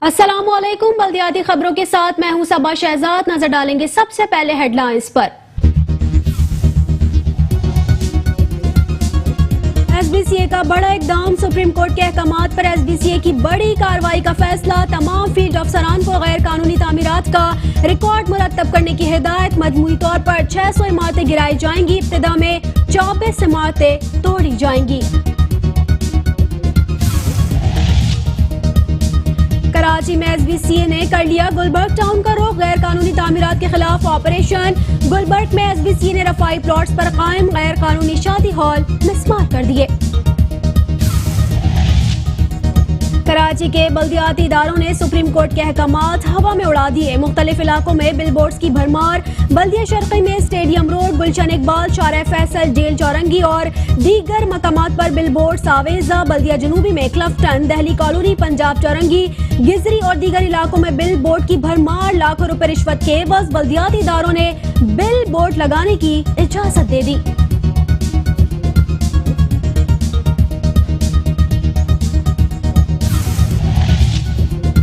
अस्सलामुअलैकुम। बल्दियाती खबरों के साथ मैं हूं सबा शहजाद। नजर डालेंगे सबसे पहले हेडलाइंस पर। एसबीसीए का बड़ा इकदाम, सुप्रीम कोर्ट के अहकामात पर एसबीसीए की बड़ी कार्रवाई का फैसला। तमाम फील्ड अफसरान को गैर कानूनी तामीरात का रिकॉर्ड मुरतब करने की हिदायत। मजमूई तौर पर 600 इमारतें गिराई जाएंगी। इब्तिदा में 24 इमारतें तोड़ी जाएंगी। कराची में एसबीसीए ने कर लिया गुलबर्ग टाउन का रुख। गैर कानूनी तामीरात के खिलाफ ऑपरेशन। गुलबर्ग में एसबीसीए ने रफाई प्लॉट्स पर कायम गैर कानूनी शादी हॉल मिसमार कर दिए। कराची के बल्दियाती इदारों ने सुप्रीम कोर्ट के अहकामात हवा में उड़ा दिए। मुख्तलिफ इलाकों में बिलबोर्ड्स की भरमार। बल्दिया शर्की में स्टेडियम रोड, गुलशन इकबाल, शारे फैसल, जेल चौरंगी और दीगर मकामात पर बिलबोर्ड्स आवेजा। बल्दिया जनूबी में क्लफ्टन, दहली कॉलोनी, पंजाब चौरंगी, गिजरी और दीगर इलाकों में बिल बोर्ड की भरमार। लाखों रुपए रिश्वत के बस बल्दियाती इदारों ने बिल बोर्ड लगाने की इजाजत दे दी।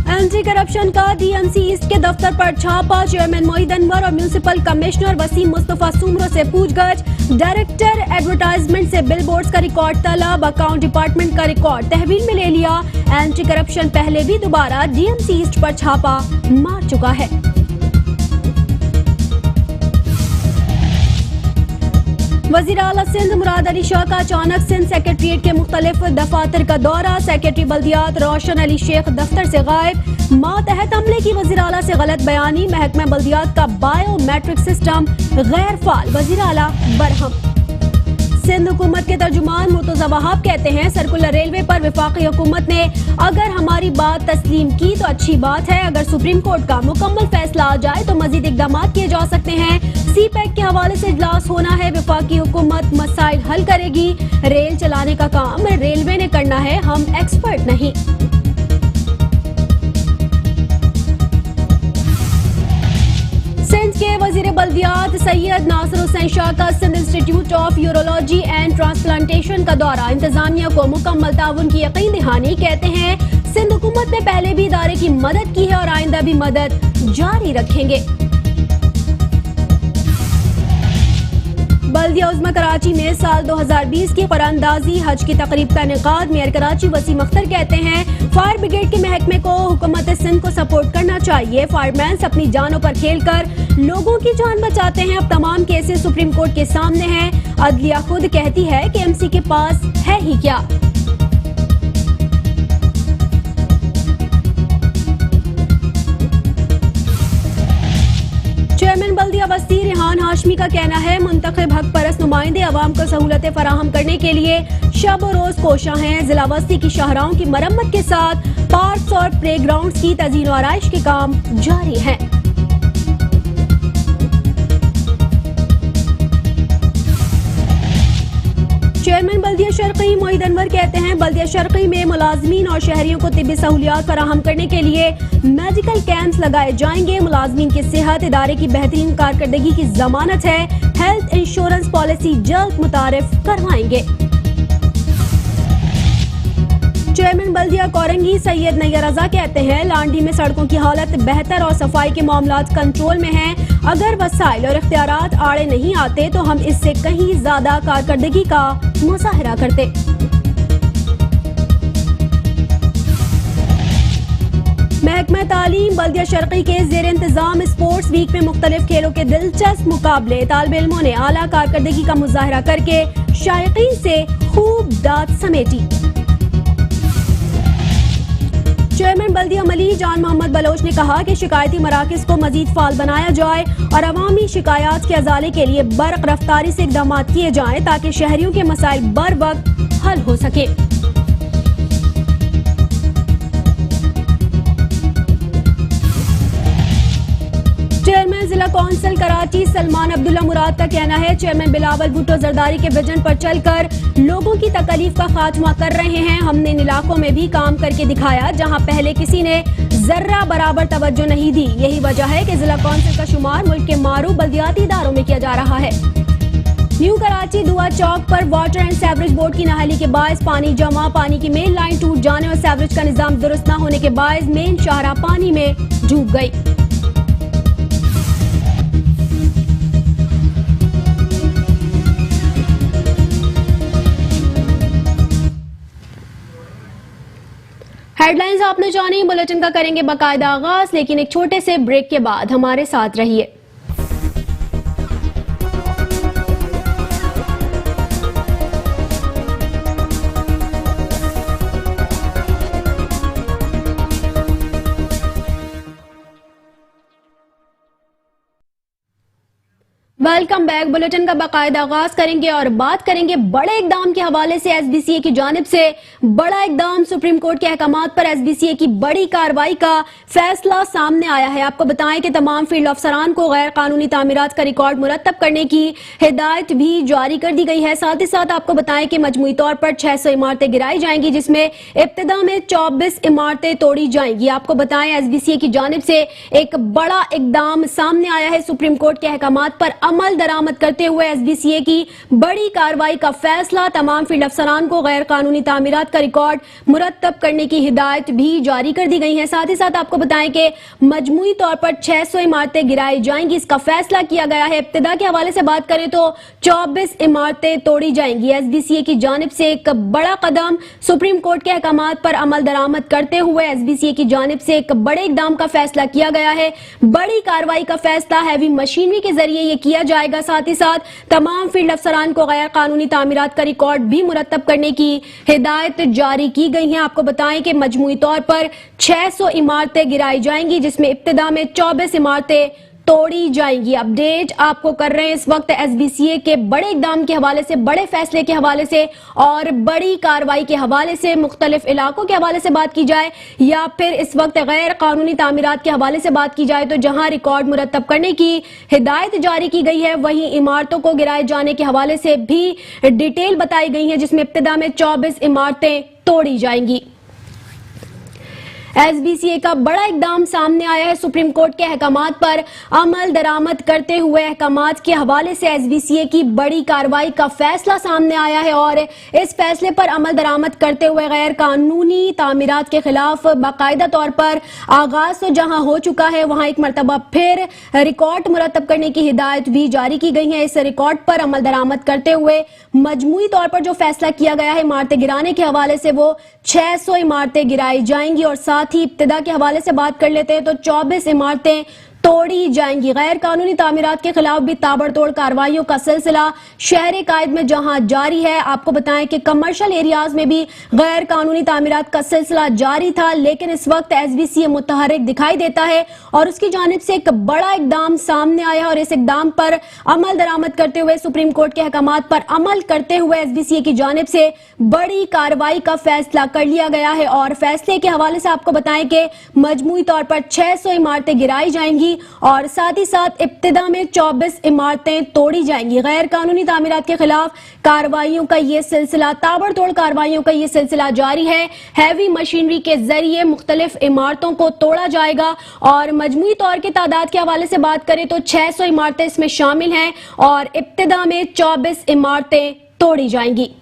एंटी करप्शन का डीएमसी ईस्ट के दफ्तर पर छापा। चेयरमैन मोहिद अनवर और म्यूनिसिपल कमिश्नर वसीम मुस्तफा सुमरो से पूछगछ। डायरेक्टर एडवर्टाइजमेंट से बिल बोर्ड्स का रिकॉर्ड तलब। अकाउंट डिपार्टमेंट का रिकॉर्ड तहवील में ले लिया। एंटी करप्शन पहले भी दोबारा डीएमसी ईस्ट पर छापा मार चुका है। वज़ीर आला सिंध मुराद अली शाह का अचानक सिंध सेक्रेटरीट के मुख्तलिफ दफातर का दौरा। सेक्रेटरी बल्दियात रोशन अली शेख दफ्तर से गायब। मातहत अमले की वज़ीर आला से गलत बयानी। महकमा बल्दियात का बायोमेट्रिक सिस्टम गैर फाल। वज़ीर आला बरहम। सिंध हुकूमत के तर्जुमान मुर्तज़ा वहाब कहते हैं सर्कुलर रेलवे पर वफाकी हुकूमत ने अगर हमारी बात तस्लीम की तो अच्छी बात है। अगर सुप्रीम कोर्ट का मुकम्मल फैसला आ जाए तो मजीद इकदाम किए जा सकते हैं। सी पैक के हवाले से इजलास होना है। वफाकी हुकूमत मसाइल हल करेगी। रेल चलाने का काम रेलवे ने करना है, हम एक्सपर्ट नहीं। सिंध के वजीर बल्दियात सैयद नासिर हुसैन शाह का Sindh institute of urology and transplantation का दौरा। इंतजामिया को मुकम्मल ताउन की यकीन दहानी। कहते हैं सिंध हुकूमत ने पहले भी इदारे की मदद की है और आइंदा भी मदद जारी रखेंगे। बल्दिया उज़्मा कराची में साल 2020 की कुरानदाजी हज की तकरीब का इनेकाद। मेयर कराची वसीम अख्तर कहते हैं फायर ब्रिगेड के महकमे को हुकूमत सिंध को सपोर्ट करना चाहिए। फायरमैन अपनी जानों पर खेलकर लोगों की जान बचाते हैं। अब तमाम केसेस सुप्रीम कोर्ट के सामने हैं। अदलिया खुद कहती है कि एमसी के पास है ही क्या। चेयरमैन बल्दिया बस्ती रेहान हाशमी का कहना है मुंतखब हक परस्त नुमाइंदे अवाम को सहूलतें फराहम करने के लिए शब और रोज कोशा हैं। जिला बस्ती की शाहराहों की मरम्मत के साथ पार्क्स और प्ले ग्राउंड की तज़ीन और आराइश के काम जारी हैं। चेयरमैन बल्दिया शर्की मोहिद अनवर कहते हैं बल्दिया शर्की में मुलाजमीन और शहरियों को तिब्बी सहूलियात फराहम करने के लिए मेडिकल कैंप्स लगाए जाएंगे। मुलाजमीन की सेहत इदारे की बेहतरीन कारकर्दगी की जमानत है। हेल्थ इंश्योरेंस पॉलिसी जल्द मुतारिफ करवाएंगे। चेयरमैन बल्दिया कोरंगी सैयद नैयर रजा कहते हैं लांडी में सड़कों की हालत बेहतर और सफाई के मामलात कंट्रोल में हैं। अगर वसाइल और इख्तियारात आड़े नहीं आते तो हम इससे कहीं ज्यादा कारकर्दगी का मुजाहरा करते। महकमा तालीम बल्दिया शर्की के जेर इंतजाम स्पोर्ट्स वीक में मुख्तलिफ खेलों के दिलचस्प मुकाबले। तालिब इल्मों ने आला कारकर्दगी का मुजाहरा करके शायकीन से खूब दाद समेटी। चेयरमैन बल्दिया मली जान मोहम्मद बलोच ने कहा कि शिकायती मराकज को मजीद फाल बनाया जाए और अवामी शिकायत के अजाले के लिए बर्क रफ्तारी से इकदाम किए जाएं ताकि शहरियों के मसाइल बर वक्त हल हो सके। चेयरमैन जिला कौंसिल कराची सलमान अब्दुल्ला मुराद का कहना है चेयरमैन बिलावल भुट्टो जरदारी के विजन पर चलकर लोगों की तकलीफ का खात्मा कर रहे हैं। हमने इन इलाकों में भी काम करके दिखाया जहां पहले किसी ने जर्रा बराबर तवज्जो नहीं दी। यही वजह है कि जिला कौंसिल का शुमार मुल्क के मारूफ बल्दियाती इदारों में किया जा रहा है। न्यू कराची दुआ चौक पर वाटर एंड सेवरेज बोर्ड की नाहली के बायस पानी जमा, पानी की मेन लाइन टूट जाने और सेवरेज का निजाम दुरुस्त न होने के बायस मेन शाहराह पानी में डूब गई। हेडलाइंस आपने जानी, बुलेटिन का करेंगे बाकायदा आगाज, लेकिन एक छोटे से ब्रेक के बाद हमारे साथ रहिए। Welcome back. बुलेटिन का बाकायदा आगाज करेंगे और बात करेंगे बड़े इकदाम के हवाले से। एसबीसीए की जानिब से बड़ा इकदाम, सुप्रीम कोर्ट के अहकामात पर एसबीसीए की बड़ी कार्रवाई का फैसला सामने आया है। आपको बताएं कि तमाम फील्ड अफसरान को गैर कानूनी तामीरात का रिकॉर्ड मुरतब करने की हिदायत भी जारी कर दी गई है। साथ ही साथ आपको बताएं कि मजमूई तौर पर 600 इमारतें गिराई जाएंगी, जिसमें इब्तिदा में 24 इमारतें तोड़ी जाएंगी। आपको बताएं एसबीसीए की जानिब से एक बड़ा इकदाम सामने आया है। सुप्रीम कोर्ट के अहकामात पर अमल दरामद करते हुए एसबीसीए की बड़ी कार्रवाई का फैसला, तमाम फील्ड अफसरान को गैर कानूनी तामीरात का रिकॉर्ड मुरतब करने की हिदायत भी जारी कर दी गई है। साथ ही साथ आपको बताएं कि मजमूई तौर पर 600 इमारतें गिराई जाएंगी, इसका फैसला किया गया है। इब्तिदा के हवाले से बात करें तो 24 इमारतें तोड़ी जाएंगी। एसबीसीए की जानिब से एक बड़ा कदम, सुप्रीम कोर्ट के अहकामात पर अमल दरामद करते हुए एसबीसीए की जानिब से एक बड़े इकदाम का फैसला किया गया है। बड़ी कार्रवाई का फैसला हैवी मशीनरी के जरिए ये किया जाएगा। साथ ही साथ तमाम फील्ड अफसरान को गैर कानूनी तामीरात का रिकॉर्ड भी मुरतब करने की हिदायत जारी की गई है। आपको बताएं कि मजमूई तौर पर 600 इमारतें गिराई जाएंगी, जिसमें इब्तिदा में 24 इमारतें तोड़ी जाएंगी। अपडेट आपको कर रहे हैं इस वक्त एसबीसीए के बड़े इकदाम के हवाले से, बड़े फैसले के हवाले से और बड़ी कार्रवाई के हवाले से। मुख्तलिफ इलाकों के हवाले से बात की जाए या फिर इस वक्त गैर कानूनी तामीरात के हवाले से बात की जाए तो जहां रिकॉर्ड मुरतब करने की हिदायत जारी की गई है, वहीं इमारतों को गिराए जाने के हवाले से भी डिटेल बताई गई है, जिसमें इब्तिदा में 24 इमारतें तोड़ी जाएंगी। एसबीसीए का बड़ा इकदाम सामने आया है। सुप्रीम कोर्ट के अहकामात पर अमल दरामद करते हुए अहकामात के हवाले से एसबीसीए की बड़ी कार्रवाई का फैसला सामने आया है और इस फैसले पर अमल दरामद करते हुए गैर कानूनी तामीरात के खिलाफ बाकायदा तौर पर आगाज तो जहां हो चुका है, वहां एक मरतबा फिर रिकॉर्ड मुरतब करने की हिदायत भी जारी की गई है। इस रिकॉर्ड पर अमल दरामद करते हुए मजमूई तौर पर जो फैसला किया गया है इमारतें गिराने के हवाले से, वो 600 इमारतें गिराई जाएंगी। और साथ ही इब्तिदा के हवाले से बात कर लेते हैं तो 24 इमारतें तोड़ी जाएंगी। गैर कानूनी तामीरात के खिलाफ भी ताबड़तोड़ कार्रवाइयों का सिलसिला शहर कायद में जहां जारी है। आपको बताएं कि कमर्शियल एरियाज में भी गैर कानूनी तामीरात का सिलसिला जारी था, लेकिन इस वक्त एसबीसीए मुतहर्रिक दिखाई देता है और उसकी जानिब से एक बड़ा इकदाम सामने आया है और इस इकदाम पर अमल दरामद करते हुए, सुप्रीम कोर्ट के अहकामात पर अमल करते हुए एसबीसीए की जानिब से बड़ी कार्रवाई का फैसला कर लिया गया है। और फैसले के हवाले से आपको बताएं कि मजमूई तौर पर 600 इमारतें गिराई जाएंगी और साथ ही साथ इब्तिदा में 24 इमारतें तोड़ी जाएंगी। गैर कानूनी तामीरात के खिलाफ कार्रवाइयों का ये सिलसिला, ताबड़तोड़ कार्रवाइयों का ये सिलसिला जारी है। हैवी मशीनरी के जरिए मुख्तलिफ इमारतों को तोड़ा जाएगा और मजमूई तौर के तादाद के हवाले से बात करें तो 600 इमारतें इसमें शामिल हैं और इब्तिदा में 24 इमारतें तोड़ी जाएंगी।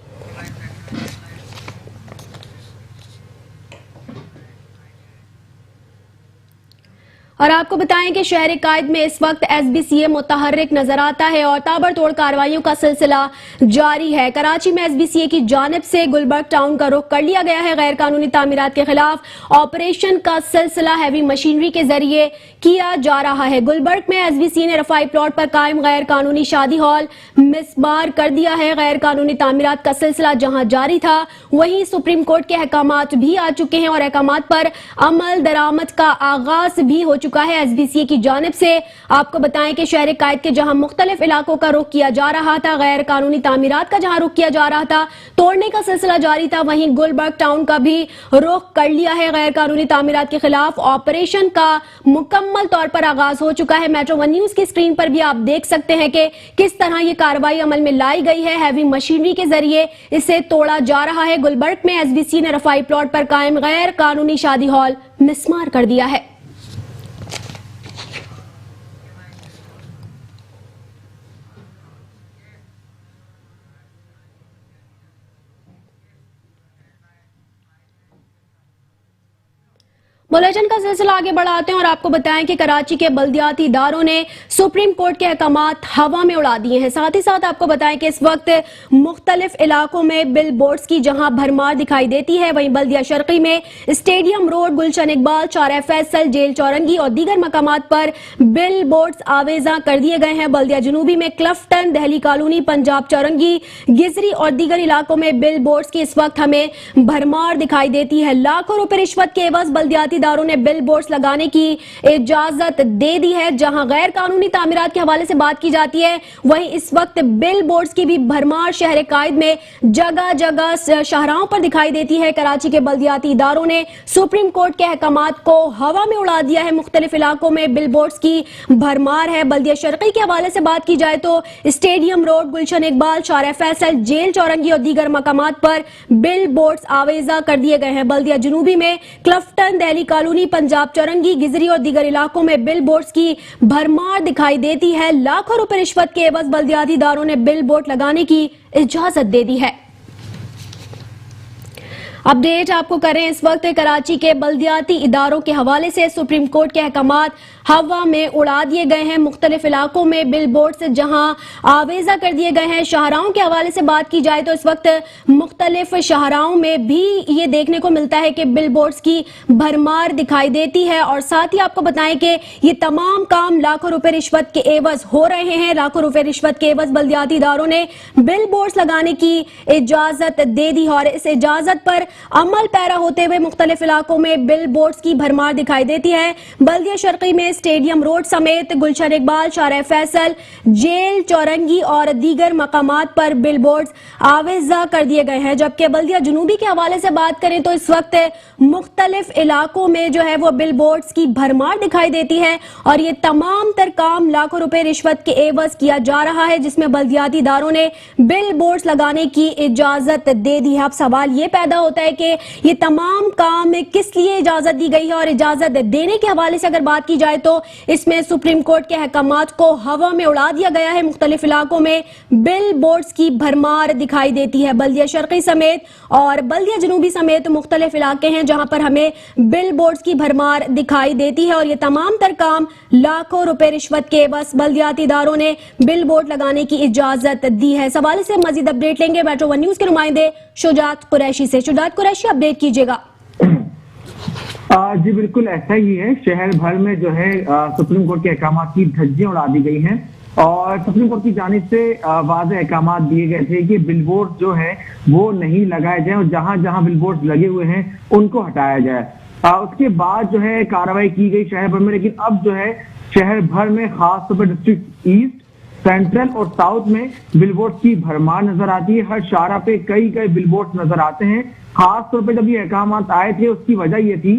और आपको बताएं कि शहर कायद में इस वक्त एसबीसीए मुतहर्रिक नजर आता है और ताबड़तोड़ कार्रवाइयों का सिलसिला जारी है। कराची में एसबीसीए की जानिब से गुलबर्ग टाउन का रुख कर लिया गया है। गैर कानूनी तामीरात के खिलाफ ऑपरेशन का सिलसिला हैवी मशीनरी के जरिए किया जा रहा है। गुलबर्ग में एसबीसीए ने रफाई प्लॉट पर कायम गैर कानूनी शादी हॉल मिसमार कर दिया है। गैर कानूनी तामीरात का सिलसिला जहां जारी था, वहीं सुप्रीम कोर्ट के अहकामात भी आ चुके हैं और अहकामात पर अमल दरामद का आगाज भी हो चुका है एसबीसीए की जानिब से। आपको बताएं कि शहर कायद के जहां मुख्तलिफ इलाकों का रुख किया जा रहा था, गैर कानूनी तामीरात का जहां रुख किया जा रहा था, तोड़ने का सिलसिला जारी था, वहीं गुलबर्ग टाउन का भी रुख कर लिया है। गैर कानूनी तामीरात के खिलाफ ऑपरेशन का मुकम्मल तौर पर आगाज हो चुका है। मेट्रो वन न्यूज की स्क्रीन पर भी आप देख सकते हैं कि किस तरह यह कार्रवाई अमल में लाई गई है। हैवी मशीनरी के जरिए इसे तोड़ा जा रहा है। गुलबर्ग में एसबीसीए ने रफाई प्लॉट पर कायम गैर कानूनी शादी हॉल मिसमार कर दिया है। बुलेटिन का सिलसिला आगे बढ़ाते हैं और आपको बताएं कि कराची के बल्दियाती इदारों ने सुप्रीम कोर्ट के अहकामात हवा में उड़ा दिए हैं। साथ ही साथ आपको बताएं कि इस वक्त मुख्तलिफ इलाकों में बिल बोर्ड्स की जहां भरमार दिखाई देती है, वहीं बल्दिया शर्की में स्टेडियम रोड, गुलशन इकबाल, चौराहा फैसल, जेल चौरंगी और दीगर मकामात पर बिल बोर्ड्स आवेजा कर दिए गए हैं। बल्दिया जनूबी में क्लफ्टन, दहली कॉलोनी, पंजाब चौरंगी, गिजरी और दीगर इलाकों में बिल बोर्ड्स की इस वक्त हमें भरमार दिखाई देती है। लाखों रुपए रिश्वत के एवज बल्दियाती इदारों ने बिल बोर्ड्स लगाने की इजाजत दे दी है। जहां गैर कानूनी तामीरात के हवाले से बात की जाती है, वहीं इस वक्त बिल बोर्ड्स की भी भरमार शहर कायद में जगह जगह शाहराहों पर दिखाई देती है। कराची के बल्दियाती इदारों ने सुप्रीम कोर्ट के अहकामात को हवा में उड़ा दिया है। मुख्तलिफ इलाकों में बिल बोर्ड्स की भरमार है। बल्दिया शर्की के हवाले से बात की जाए तो स्टेडियम रोड, गुलशन इकबाल, चौराहा फैसल, जेल चौरंगी और दीगर मकामात पर बिल बोर्ड्स आवेजा कर दिए गए हैं। बल्दिया जनूबी में क्लफ्टन, दहली कॉलोनी, पंजाब चौरंगी, गिजरी और दीगर इलाकों में बिल बोर्ड्स की भरमार दिखाई देती है। लाखों रुपए रिश्वत के एवज बल्दियाती इदारों ने बिल बोर्ड लगाने की इजाजत दे दी है। अपडेट आपको करें इस वक्त कराची के बल्दियाती इदारों के हवाले से सुप्रीम कोर्ट के अहकामात हवा में उड़ा दिए गए हैं। मुख्तलिफ इलाकों में बिल बोर्ड से जहां आवेजा कर दिए गए हैं। शाहराहों के हवाले से बात की जाए तो इस वक्त मुख्तलिफ शाहराहों में भी ये देखने को मिलता है कि बिल बोर्ड्स की भरमार दिखाई देती है। और साथ ही आपको बताएं कि ये तमाम काम लाखों रुपए रिश्वत के एवज हो रहे हैं। लाखों रुपए रिश्वत के एवज बल्दियाती इदारों ने बिल बोर्ड्स लगाने की इजाजत दे दी और इस इजाजत पर अमल पैरा होते हुए मुख्तलिफ इलाकों में बिल बोर्ड्स की भरमार दिखाई देती है। बल्दिया शर्की में स्टेडियम रोड समेत गुलशन इकबाल, चौराहा फैसल, जेल चौरंगी और दीगर मकामात पर बिल बोर्ड्स आवेजा कर दिए गए हैं। जबकि बल्दिया जनूबी के हवाले से बात करें तो इस वक्त मुख्तलिफ इलाकों में जो है वो बिल बोर्ड्स की भरमार दिखाई देती है और ये तमाम तर काम लाखों रुपए रिश्वत के एवज किया जा रहा है, जिसमें बल्दियाती इदारों ने बिल बोर्ड्स लगाने की इजाजत दे दी है। अब सवाल ये पैदा होता है कि ये तमाम काम किस लिए इजाजत दी गई है और इजाजत देने के हवाले से अगर बात की जाए तो इसमें सुप्रीम कोर्ट के अहकामात को हवा में उड़ा दिया गया है। मुख्तलिफ इलाकों में बिल बोर्ड्स की भरमार दिखाई देती है। बल्दिया शर्की समेत और बल्दिया जनूबी समेत मुख्तलिफ इलाके हैं जहां पर हमें बिल बोर्ड्स की भरमार दिखाई देती है और ये तमाम तर काम लाखों रुपए रिश्वत के बस बल्दियाती इदारों ने बिल बोर्ड लगाने की इजाजत दी है। इस हवाले से मजीद अपडेट लेंगे मेट्रो वन न्यूज के नुमाइंदे शुजात कुरैशी से। शुजात कुरैशी, अपडेट कीजिएगा। जी बिल्कुल ऐसा ही है। शहर भर में जो है सुप्रीम कोर्ट के अहकामात की धज्जियां उड़ा दी गई हैं और सुप्रीम कोर्ट की जानिब से वाज़ेह अहकामात दिए गए थे कि बिलबोर्ड जो है वो नहीं लगाए जाए और जहां जहां बिलबोर्ड लगे हुए हैं उनको हटाया जाए। उसके बाद जो है कार्रवाई की गई शहर भर में, लेकिन अब जो है शहर भर में खास तौर पर डिस्ट्रिक्ट ईस्ट, सेंट्रल और साउथ में बिलबोर्ड की भरमार नजर आती है। हर शारा पे कई कई बिलबोर्ड नजर आते हैं। खास तौर पे जब ये अहकामात आए थे उसकी वजह ये थी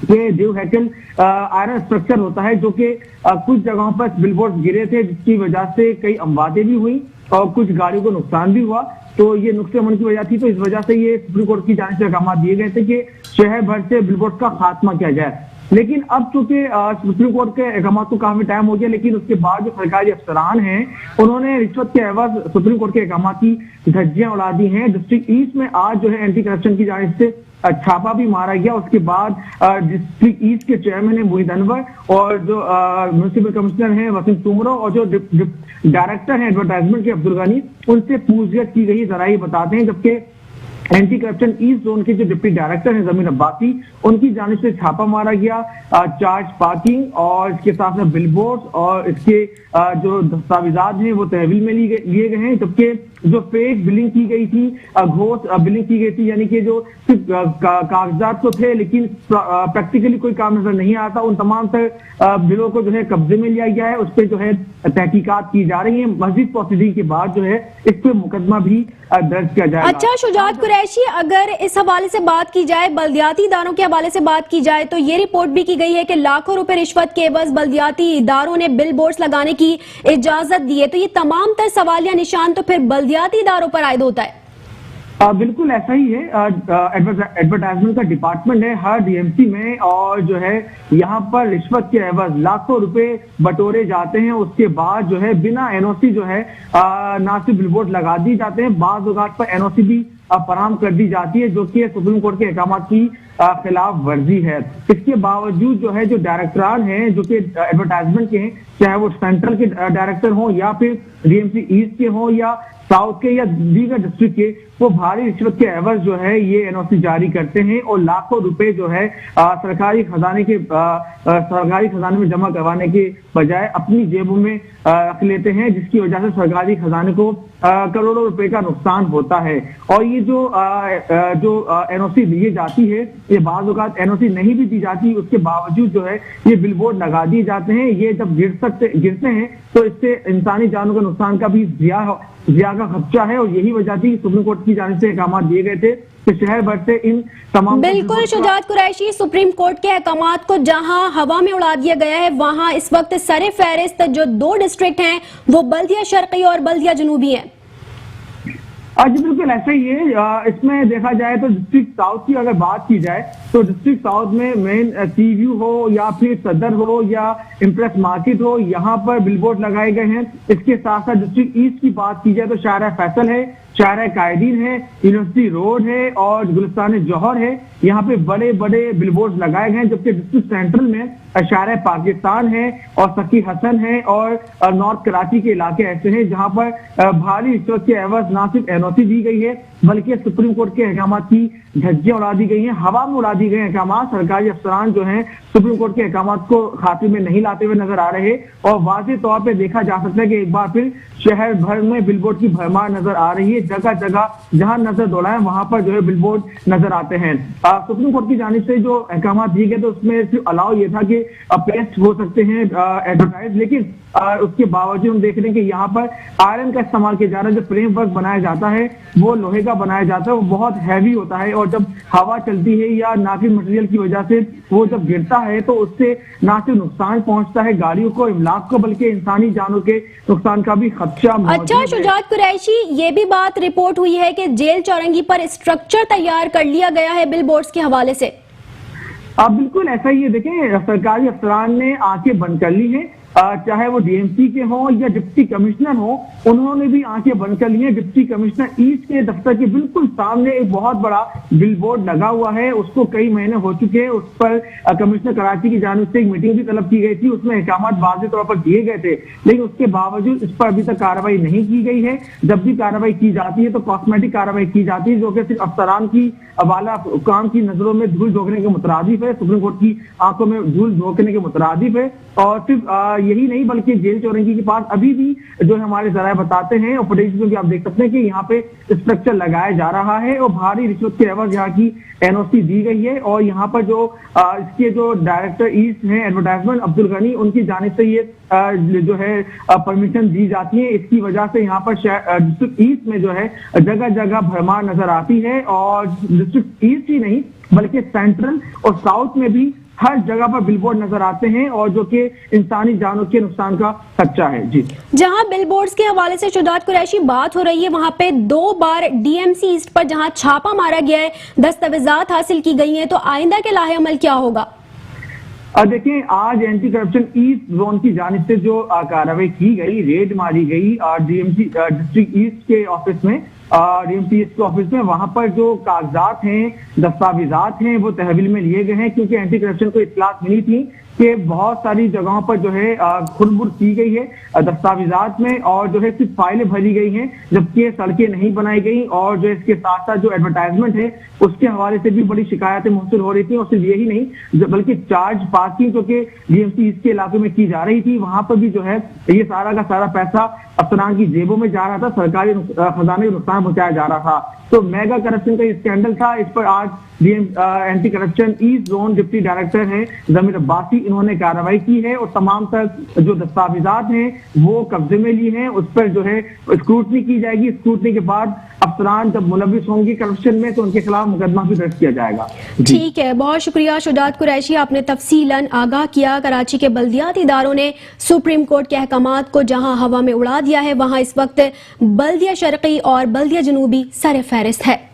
कि जो हैकल आयरन स्ट्रक्चर होता है जो कि कुछ जगहों पर बिलबोर्ड गिरे थे, जिसकी वजह से कई अमवातें भी हुई और कुछ गाड़ियों को नुकसान भी हुआ। तो ये नुक्से अमन की वजह थी, तो इस वजह से ये सुप्रीम कोर्ट की जानिब से अहकामात दिए गए थे कि शहर भर से बिलबोर्ड का खात्मा किया जाए। लेकिन अब चूंकि सुप्रीम कोर्ट के अहकामात को काफी टाइम हो गया, लेकिन उसके बाद जो सरकारी अफसरान हैं उन्होंने रिश्वत के एवज सुप्रीम कोर्ट के अहकामात की धज्जियां उड़ा दी हैं। डिस्ट्रिक्ट ईस्ट में आज जो है एंटी करप्शन की जानिब से छापा भी मारा गया। उसके बाद डिस्ट्रिक्ट ईस्ट के चेयरमैन है मोहित अनवर और जो म्युनिसिपल कमिश्नर हैं वसीम तुमरो और जो डायरेक्टर हैं एडवर्टाइजमेंट के अब्दुल गनी, उनसे पूछताछ की गई। जरा ये बताते हैं, जबकि एंटी करप्शन ईस्ट जोन के जो डिप्टी डायरेक्टर हैं जमीन अब्बासी, उनकी जानिब से छापा मारा गया। चार्ज पार्किंग और इसके साथ में बिलबोर्ड और इसके जो दस्तावेजात हैं वो तहवील में लिए गए हैं। जबकि जो फेक बिलिंग की गई थी, घोष बिलिंग की गई थी, यानी कि जो सिर्फ कागजात तो थे लेकिन प्रैक्टिकली कोई काम नजर नहीं आता, उन तमाम तर बिलों को जो है कब्जे में लिया गया है। उस पर जो है तहकीकात की जा रही है। मजीद प्रोसीडिंग के बाद जो है इस पर मुकदमा भी दर्ज किया जाएगा। अच्छा शुजात कुरैशी, अगर इस हवाले से बात की जाए, बल्दियाती इदारों के हवाले से बात की जाए तो ये रिपोर्ट भी की गई है कि लाखों रुपए रिश्वत के एवज बल्दियाती इदारों ने बिल बोर्ड्स लगाने की इजाजत दी है। तो ये तमाम तर सवालिया निशान तो फिर बल्दियाती इदारों पर आयद होता है। बिल्कुल ऐसा ही है। एडवर्टाइजमेंट का डिपार्टमेंट है हर डीएमसी में और जो है यहाँ पर रिश्वत के एवज लाखों रुपए बटोरे जाते हैं। उसके बाद जो है बिना एनओसी जो है ना सिर्फ बिलबोर्ड लगा दी जाते हैं, बाज़ औक़ात पर एनओसी भी फराहम कर दी जाती है, जो कि सुप्रीम कोर्ट के अहकाम की खिलाफ वर्जी है। इसके बावजूद जो है, जो डायरेक्टरान हैं जो कि एडवर्टाइजमेंट के हैं, चाहे वो सेंट्रल के डायरेक्टर हों या फिर डीएमसी ईस्ट के हों या साउथ के या दीगर डिस्ट्रिक्ट के, वो भारी रिश्वत के एवज जो है ये एनओसी जारी करते हैं और लाखों रुपए जो है सरकारी खजाने में जमा करवाने के बजाय अपनी जेबों में रख लेते हैं, जिसकी वजह से सरकारी खजाने को करोड़ों रुपए का नुकसान होता है। और ये जो एनओसी दी जाती है, ये बाज़ औक़ात एनओसी नहीं भी दी जाती, उसके बावजूद जो है ये बिलबोर्ड लगा दिए जाते हैं। ये जब गिरते हैं तो इससे इंसानी जानों का नुकसान का भी जिया का खदशा है, और यही वजह थी सुप्रीम कोर्ट की जानिब से अहकाम दिए गए थे कि शहर भर से इन तमाम। बिल्कुल शुजात कुरैशी, सुप्रीम कोर्ट के अहकामात को जहां हवा में उड़ा दिया गया है, वहां इस वक्त सरे फहरिस्त जो 2 डिस्ट्रिक्ट हैं वो बल्दिया शर्की और बल्दिया जनूबी है। जी बिल्कुल ऐसा ही है। इसमें देखा जाए तो डिस्ट्रिक्ट साउथ की अगर बात की जाए तो डिस्ट्रिक्ट साउथ में मेन सी व्यू हो या फिर सदर हो या इम्प्रेस मार्केट हो, यहाँ पर बिलबोर्ड लगाए गए हैं। इसके साथ साथ डिस्ट्रिक्ट ईस्ट की बात की जाए तो शाहरा फैसल है, शाहरा कायदीन है, यूनिवर्सिटी रोड है और गुलिस्तान जौहर है। यहाँ पे बड़े बड़े बिलबोर्ड लगाए गए हैं, जबकि डिस्ट्रिक्ट सेंट्रल में शाहरा पाकिस्तान है और सकी हसन है और नॉर्थ कराची के इलाके ऐसे हैं जहां पर भारी रिश्वत के एवज ना सिर्फ एनओसी दी गई है बल्कि सुप्रीम कोर्ट के अहकाम की धज्जियां उड़ा दी गई हैं, हवा में उड़ा दी गए अहकाम। सरकारी अफसरान जो हैं सुप्रीम कोर्ट के अहकाम को खाते में नहीं लाते हुए नजर आ रहे, और वाज़ेह तौर पर देखा जा सकता है कि एक बार फिर शहर भर में बिलबोर्ड की भरमार नजर आ रही है। जगह जगह जहां नजर दौड़ाएं वहां पर जो है बिलबोर्ड नजर आते हैं। सुप्रीम कोर्ट की जानिब से जो अहकाम दिए गए तो उसमें सिर्फ अलाउ ये था कि पेस्ट हो सकते हैं एडवर्टाइज, लेकिन उसके बावजूद हम देख रहे हैं कि यहाँ पर आयरन का इस्तेमाल किया जा रहा है। जो फ्रेमवर्क बनाया जाता है वो लोहे का बनाया जाता है, वो बहुत हैवी होता है, और जब हवा चलती है या नाफिज मटेरियल की वजह से वो जब गिरता है तो उससे ना सिर्फ नुकसान पहुंचता है गाड़ियों को, इमलाक को, बल्कि इंसानी जानों के नुकसान का भी खदशा। अच्छा शुजात कुरैशी, ये भी बात रिपोर्ट हुई है कि जेल चौरंगी पर स्ट्रक्चर तैयार कर लिया गया है बिलबोर्ड्स के हवाले से। बिल्कुल ऐसा ही है। देखें, सरकारी अफसरान ने आंखें बंद कर ली हैं, चाहे वो डीएमसी के हों या डिप्टी कमिश्नर हो, उन्होंने भी आंखें बंद कर ली हैं। डिप्टी कमिश्नर ईस्ट के दफ्तर के बिल्कुल सामने एक बहुत बड़ा बिलबोर्ड लगा हुआ है, उसको कई महीने हो चुके हैं। उस पर कमिश्नर कराची की जानिब से एक मीटिंग भी तलब की गई थी, उसमें अहकाम वाज़ेह तौर पर दिए गए थे, लेकिन उसके बावजूद इस पर अभी तक कार्रवाई नहीं की गई है। जब भी कार्रवाई की जाती है तो कॉस्मेटिक कार्रवाई की जाती है, जो कि सिर्फ अफसरान की वाला काम की नजरों में धूल झोंकने के मुतरादिफ है, सुप्रीम कोर्ट की आंखों में धूल झोंकने के मुतरादिफ है। और सिर्फ यही नहीं बल्कि जेल चौरंगी के पास अभी भी जो हमारे जराये बताते हैं और फुटेज में भी आप देख सकते हैं कि यहाँ पे स्ट्रक्चर लगाया जा रहा है और भारी रिश्वत के एवज यहाँ की एनओसी दी गई है। और यहाँ पर जो इसके जो डायरेक्टर ईस्ट हैं एडवर्टाइजमेंट अब्दुल गनी, उनकी जानिब से ये जो है परमिशन दी जाती है। इसकी वजह से यहाँ पर डिस्ट्रिक्ट ईस्ट में जो है जगह जगह भरमार नजर आती है, और डिस्ट्रिक्ट ईस्ट ही नहीं बल्कि सेंट्रल और साउथ में भी हर जगह पर बिलबोर्ड नजर आते हैं, और जो कि इंसानी जानों के नुकसान का खदशा है। जी, जहां बिलबोर्ड्स के हवाले से शुजात कुरैशी बात हो रही है, वहां पे 2 बार डीएमसी ईस्ट पर जहां छापा मारा गया है, दस्तावेजात हासिल की गई हैं, तो आइंदा के लाहे अमल क्या होगा? देखिए, आज एंटी करप्शन ईस्ट जोन की जानिब से जो कार्रवाई की गई, रेड मारी गई डीएमसी डिस्ट्रिक्ट ईस्ट के ऑफिस में, डीएमसी ईस्ट के ऑफिस में, वहां पर जो कागजात हैं, दस्तावेजात हैं, वो तहवील में लिए गए हैं, क्योंकि एंटी करप्शन को इत्तलात मिली थी कि बहुत सारी जगहों पर जो है खुरमुर की गई है दस्तावेजात में, और जो है सिर्फ फाइलें भरी गई हैं जबकि सड़कें नहीं बनाई गई, और जो इसके साथ साथ जो एडवर्टाइजमेंट है उसके हवाले से भी बड़ी शिकायतें मौसूल हो रही थी। और सिर्फ यही नहीं बल्कि चार्ज पासिंग जो कि डीएमसी इसके इलाके में की जा रही थी, वहां पर भी जो है ये सारा का सारा पैसा अफसरान की जेबों में जा रहा था, सरकारी खजाने को नुकसान पहुंचाया जा रहा था। तो मेगा करप्शन का स्कैंडल था। इस पर आज anti corruption east zone deputy director हैं जमीर अब्बासी, इन्होंने कार्रवाई की है और तमाम तक जो दस्तावेजात हैं वो कब्जे में लिए हैं। उस पर जो है स्क्रूटनी की जाएगी। स्क्रूटनी के बाद अफसरान जब मुलविस होंगे करप्शन में तो उनके खिलाफ मुकदमा भी दर्ज किया जाएगा। ठीक है, बहुत शुक्रिया शुजात कुरैशी, आपने तफसीलन आगाह किया। कराची के बल्दियाती इदारों ने सुप्रीम कोर्ट के अहकामात को जहां हवा में उड़ा दिया है, वहां इस वक्त बल्दिया शर्की और बल्दिया जनूबी सर फहरिस्त है।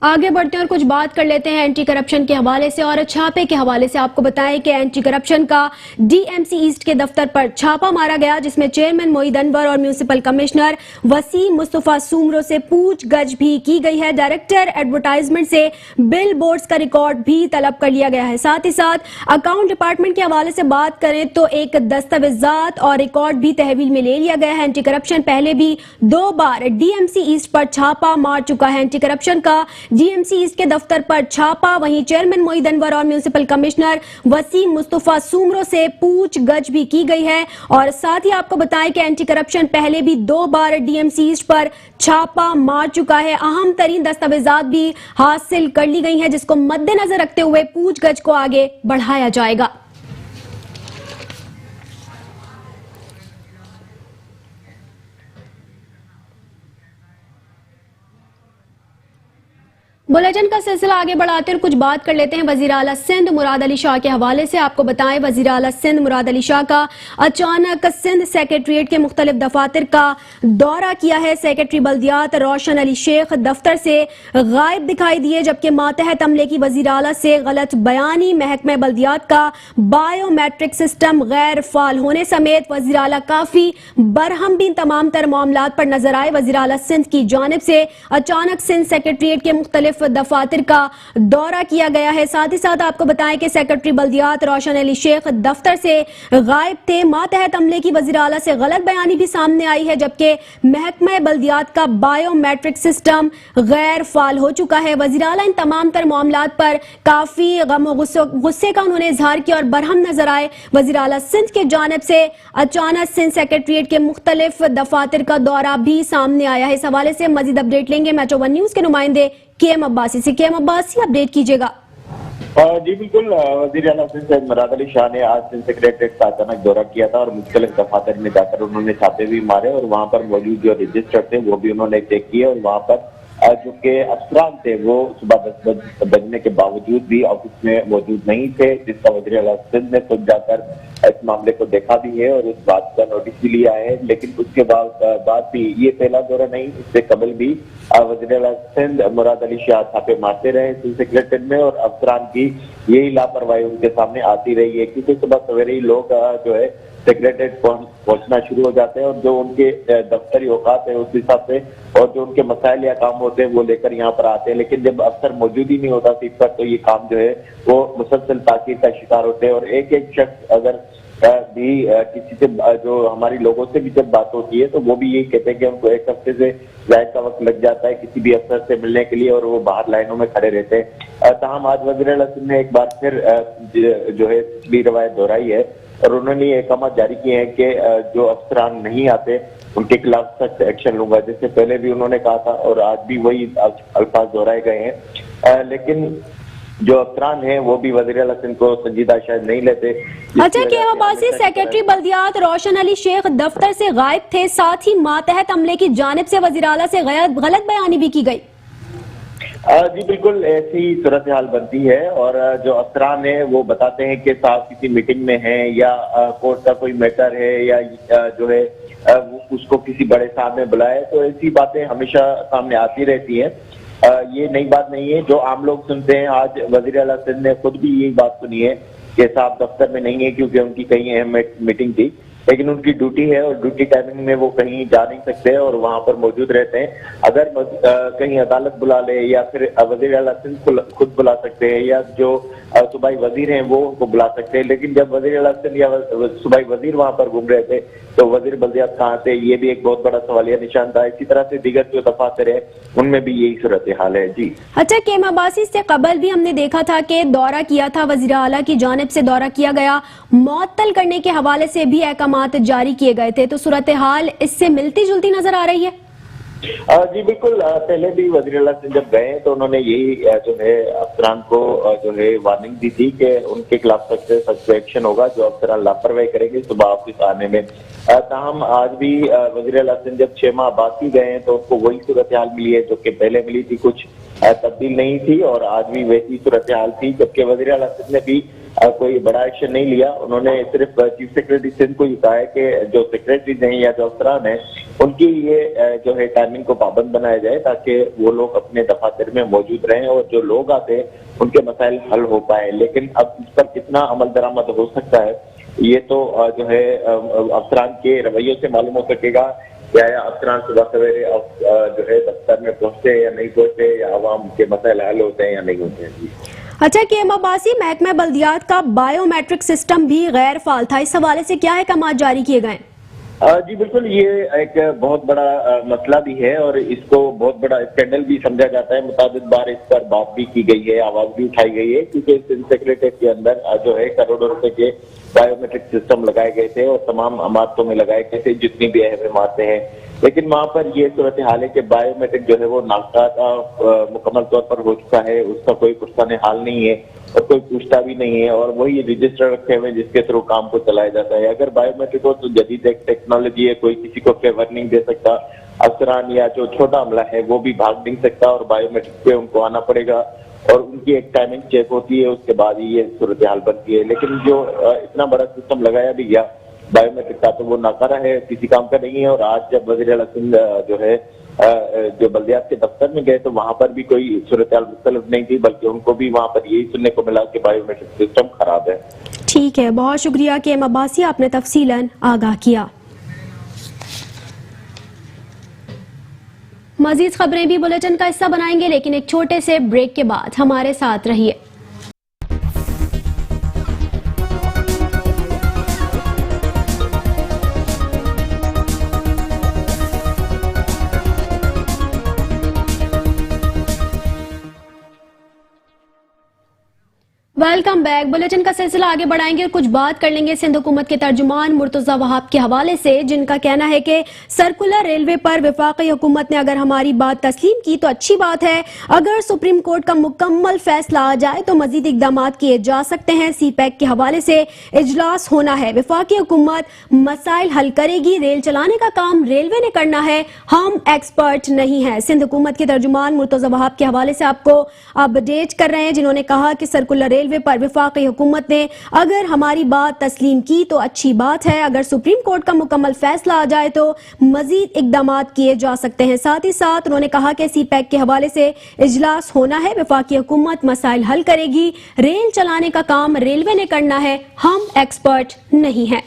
आगे बढ़ते हैं और कुछ बात कर लेते हैं एंटी करप्शन के हवाले से और छापे के हवाले से। आपको बताएं कि एंटी करप्शन का डीएमसी ईस्ट के दफ्तर पर छापा मारा गया, जिसमें चेयरमैन मोईद अनवर और म्यूनिसिपल कमिश्नर वसीम मुस्तफा सूमरो से पूछगछ भी की गई है। डायरेक्टर एडवर्टाइजमेंट से बिल बोर्ड्स का रिकॉर्ड भी तलब कर लिया गया है। साथ ही साथ अकाउंट डिपार्टमेंट के हवाले से बात करें तो एक दस्तावेजात और रिकॉर्ड भी तहवील में ले लिया गया है। एंटी करप्शन पहले भी 2 बार डीएमसी ईस्ट पर छापा मार चुका है। एंटी करप्शन का डीएमसी ईस्ट के दफ्तर पर छापा, वहीं चेयरमैन मोईद अनवर और म्यूनिसिपल कमिश्नर वसीम मुस्तफा सूमरो से पूछगछ भी की गई है। और साथ ही आपको बताएं कि एंटी करप्शन पहले भी 2 बार डीएमसी ईस्ट पर छापा मार चुका है। अहम तरीन दस्तावेजात भी हासिल कर ली गई हैं, जिसको मद्देनजर रखते हुए पूछगछ को आगे बढ़ाया जाएगा। बुलेटिन का सिलसिला आगे बढ़ाते हैं और कुछ बात कर लेते हैं वजीर आला सिंध मुराद अली शाह के हवाले से। आपको बताएं वजीर आला सिंध मुराद अली शाह का अचानक सिंध सेक्रेटरीट के मुख्तलिफ दफातर का दौरा किया है। सेक्रेटरी बल्दियात रोशन अली शेख दफ्तर से गायब दिखाई दिए, जबकि मातहत अमले की वजीर आला से गलत बयानी, महकमा बल्दियात का बायोमेट्रिक सिस्टम गैर फाल होने समेत वजीर आला काफी बरहम भी तमाम तर मामलात पर नजर आए। वजीर आला सिंध की जानिब से अचानक सिंध सेक्रेटरीट के मुख्तलिफ दफातर का दौरा किया गया है। साथ ही साथ आपको बताएं कि सेक्रेटरी बल्दियात रोशन अली शेख दफ्तर से गायब थे। मातहत अमले की वजीर आला से गलत बयानी भी सामने आई है, जबकि महकमा बल्दियात का बायोमेट्रिक सिस्टम गैर फाल हो चुका है। वजीर आला इन तमाम तर मामलात पर काफी गम गुस्से का उन्होंने इजहार किया और बरहम नजर आए। वजीर आला सिंध के जानिब से अचानक सिंध सेक्रेटरीट के मुख्तलिफ दफातर का दौरा भी सामने आया है। इस हवाले से मजीद अपडेट लेंगे मेट्रो 1 न्यूज के नुमाइंदे केएम अब्बासी से। केएम अब्बासी, अपडेट कीजिएगा। जी बिल्कुल, वजीर आला सिंध मुराद अली शाह ने आज सिंध सेक्रेटरीट का अचानक दौरा किया था और मुख्तलिफ दफातर में जाकर उन्होंने छापे भी मारे और वहां पर मौजूद जो रजिस्टर थे वो भी उन्होंने चेक किए और वहां पर जो के अफसरान थे वो सुबह 10 बजने के बावजूद भी ऑफिस में मौजूद नहीं थे, जिसका वजीर आला सिंध ने खुद जाकर इस मामले को देखा भी है और इस बात का नोटिस भी लिया है। लेकिन उसके बाद भी ये पहला दौरा नहीं, इससे कबल भी वजीर आला सिंध मुराद अली शाह छापे मारते रहे सिंध सेक्रेटरीट में और अफसरान की यही लापरवाही उनके सामने आती रही है, क्योंकि सुबह सवेरे ही लोग जो है सेक्रेटरीट पहुंचना शुरू हो जाते हैं और जो उनके दफ्तरी औकात है उस हिसाब से और जो उनके मसाइल या काम होते हैं वो लेकर यहाँ पर आते हैं। लेकिन जब अफसर मौजूद ही नहीं होता सीट पर तो ये काम जो है वो मुसलसल ताकीद का शिकार होते हैं और एक एक शख्स अगर भी किसी से जो हमारी लोगों से भी जब बात होती है तो वो भी यही कहते हैं कि हमको 1 हफ्ते से ज्यादा का वक्त लग जाता है किसी भी अफसर से मिलने के लिए और वो बाहर लाइनों में खड़े रहते हैं। तमाम आज वज़ीर आला सिंध ने एक बार फिर जो है पिछली रवायत दोहराई है और उन्होंने ये अहकाम जारी किए हैं कि जो अफसरान नहीं आते उनके खिलाफ सख्त एक्शन लूंगा, जैसे पहले भी उन्होंने कहा था और आज भी वही अल्फाज दोहराए गए हैं। लेकिन जो अफसरान हैं वो भी वज़ीर आला सिंध को संजीदा शायद नहीं लेते। अच्छा, केएम अब्बासी, सेक्रेटरी बल्दियात रोशन अली शेख दफ्तर से गायब थे, साथ ही मातहत अमले की जानिब से वज़ीर आला से गलत बयानी भी की गई। जी बिल्कुल, ऐसी सूरत हाल बनती है और जो अफसरान है वो बताते हैं कि साहब किसी मीटिंग में है या कोर्ट का कोई मैटर है या जो है उसको किसी बड़े साहब ने बुलाया, तो ऐसी बातें हमेशा सामने आती रहती है। ये नई बात नहीं है, जो आम लोग सुनते हैं। आज वज़ीर आला सिंध ने खुद भी यही बात सुनी है कि साहब दफ्तर में नहीं है क्योंकि उनकी कहीं अहम मीटिंग थी, लेकिन उनकी ड्यूटी है और ड्यूटी टाइमिंग में वो कहीं जा नहीं सकते और वहां पर मौजूद रहते हैं। अगर कहीं अदालत बुला ले या फिर वज़ीर आला सिंध खुद बुला सकते हैं या जो सूबाई वजीर हैं वो उनको बुला सकते हैं, लेकिन जब वज़ीर आला सिंध या सूबाई वजीर वहां पर घूम रहे थे तो वज़ीर बल्दियात कहाँ थे, ये भी एक बहुत बड़ा सवालिया निशान था। इसी तरह से दीगर जो दफातर है उनमें भी यही सूरत हाल है। जी अच्छा, केएम अब्बासी, से कबल भी हमने देखा था कि दौरा किया था वज़ीर आला की जानिब से दौरा किया गया, मुअत्तल करने के हवाले से भी अहकाम जारी किए गए थे, तो सूरत हाल इससे मिलती जुलती नजर आ रही है। जी बिल्कुल, पहले भी वज़ीर आला सिंध जब गए तो उन्होंने यही जो है अफसरान को जो है वार्निंग दी थी कि उनके खिलाफ सख्त एक्शन होगा जो अफसरान लापरवाही करेंगे सुबह ऑफिस आने में। ताहम आज भी वज़ीर आला सिंध जब 6 माह बाकी गए हैं तो उनको वही सूरत हाल मिली है जो कि पहले मिली थी, कुछ तब्दील नहीं थी और आज भी वैसी सूरत हाल थी, जबकि वज़ीर आला सिंध ने भी कोई बड़ा एक्शन नहीं लिया। उन्होंने सिर्फ चीफ सेक्रेटरी सिंध को ये कहा है कि जो सेक्रेटरीज हैं या जो अफसरान हैं उनकी ये जो है टाइमिंग को पाबंद बनाया जाए ताकि वो लोग अपने दफातर में मौजूद रहें और जो लोग आते हैं उनके मसाइल हल हो पाए। लेकिन अब इस पर कितना अमल दरामद हो सकता है ये तो जो है अफसरान के रवैयों से मालूम हो सकेगा। क्या अफसरान सुबह सवेरे जो है दफ्तर में पहुंचते या नहीं पहुंचते या आवाम के मसाइल हल होते हैं या नहीं होते हैं। अच्छा के अब्बासी, महकमा बल्दियात का बायोमेट्रिक सिस्टम भी गैर फाल था, इस हवाले से क्या अहकाम जारी किए गए? जी बिल्कुल, ये एक बहुत बड़ा मसला भी है और इसको बहुत बड़ा स्कैंडल भी समझा जाता है। मुताबिक बार इस पर बात भी की गई है, आवाज भी उठाई गई है क्योंकि सिंध सेक्रेटेरिएट के अंदर जो है करोड़ों रुपए के बायोमेट्रिक सिस्टम लगाए गए थे और तमाम इमारतों में लगाए गए थे जितनी भी अहम इमारतें हैं। लेकिन वहां पर ये सूरत हाल है कि बायोमेट्रिक जो है वो नाकारा मुकम्मल तौर पर हो चुका है, उसका कोई पुरसाने हाल नहीं है और कोई पूछता भी नहीं है और वही रजिस्टर रखे हुए जिसके थ्रू काम को चलाया जाता है। अगर बायोमेट्रिक हो तो जदीद एक टेक्नोलॉजी है, कोई किसी को फेवर नहीं दे सकता। अफसरान या जो छोटा अमला है वो भी भाग नहीं सकता और बायोमेट्रिक पे उनको आना पड़ेगा और उनकी एक टाइमिंग चेक होती है, उसके बाद ही ये सूरत हाल बनती है। लेकिन जो इतना बड़ा सिस्टम लगाया भी गया बायोमेट्रिक का तो वो नाकारा है, किसी काम का नहीं है। और आज जब वज़ीर आला सिंध जो है जो बल्दियात के दफ्तर में गए तो वहां पर भी कोई सूरत हाल मुख्तलिफ नहीं थी, बल्कि उनको भी वहां पर यही सुनने को मिला कि बायोमेट्रिक सिस्टम खराब है। ठीक है, बहुत शुक्रिया के अब्बासी, आपने तफसीलन आगाह किया। मजीद खबरें भी बुलेटिन का हिस्सा बनाएंगे, लेकिन एक छोटे से ब्रेक के बाद हमारे साथ रहिए। Welcome back. बुलेटिन का सिलसिला आगे बढ़ाएंगे और कुछ बात कर लेंगे सिंध हुकूमत के तर्जुमान मुर्तजा वहाब के हवाले से, जिनका कहना है कि सर्कुलर रेलवे पर वफाकी हुकूमत ने अगर हमारी बात तस्लीम की तो अच्छी बात है, अगर सुप्रीम कोर्ट का मुकम्मल फैसला आ जाए तो मजीद इकदाम किए जा सकते हैं। सीपैक के हवाले से इजलास होना है, वफाकी हुकूमत मसाइल हल करेगी, रेल चलाने का काम रेलवे ने करना है, हम एक्सपर्ट नहीं है। सिंध हुकूमत के तर्जुमान मुर्तजा वहाब के हवाले से आपको अपडेट कर रहे हैं, जिन्होंने कहा कि सर्कुलर रेलवे पर वफाकी हुकूमत ने अगर हमारी बात तस्लीम की तो अच्छी बात है, अगर सुप्रीम कोर्ट का मुकम्मल फैसला आ जाए तो मजीद इकदाम किए जा सकते हैं। साथ ही साथ उन्होंने कहा कि सीपैक के हवाले से इजलास होना है, वफाकी हुकूमत मसाइल हल करेगी, रेल चलाने का काम रेलवे ने करना है, हम एक्सपर्ट नहीं है।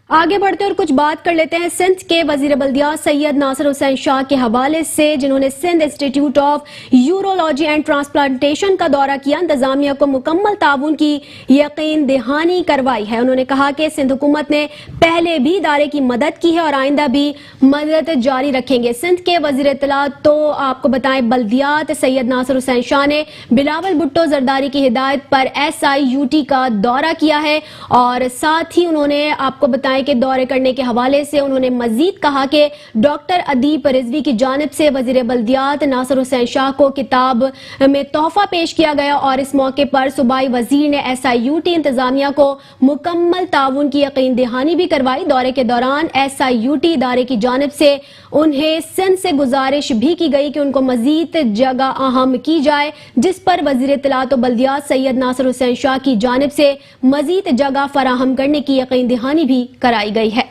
आगे बढ़ते और कुछ बात कर लेते हैं सिंध के वजीर बल्दियात सैयद नासिर हुसैन शाह के हवाले से, जिन्होंने Sindh institute of urology and transplantation का दौरा किया, इंतजामिया को मुकम्मल ताउन की यकीन दहानी करवाई है। उन्होंने कहा कि सिंध हुकूमत ने पहले भी इदारे की मदद की है और आइंदा भी मदद जारी रखेंगे। सिंध के वजीर इत्तलात तो आपको बताएं बल्दियात सैयद नासिर हुसैन शाह ने बिलावल भुट्टो जरदारी की हिदायत पर SIUT का दौरा किया है और साथ ही उन्होंने आपको बताएं के दौरे करने के हवाले से उन्होंने मजीद कहा कि डॉक्टर अदीब रिजवी की जानिब से वजीर बल्दियात नासिर हुसैन शाह को किताब में तोहफा पेश किया गया और इस मौके पर सूबाई वजीर ने SIUT इंतजामिया को मुकम्मल ताउन की यकीन दहानी भी करवाई। दौरे के दौरान SIUT इदारे की जानिब से उन्हें सिंध से गुजारिश भी की गई कि उनको मजीद जगह अहम की जाए, जिस पर वजीर इत्तलात व बल्दियात सैयद नासिर हुसैन शाह की जानिब से मजीद जगह फराहम करने की यकीन दहानी भी कराई गई है।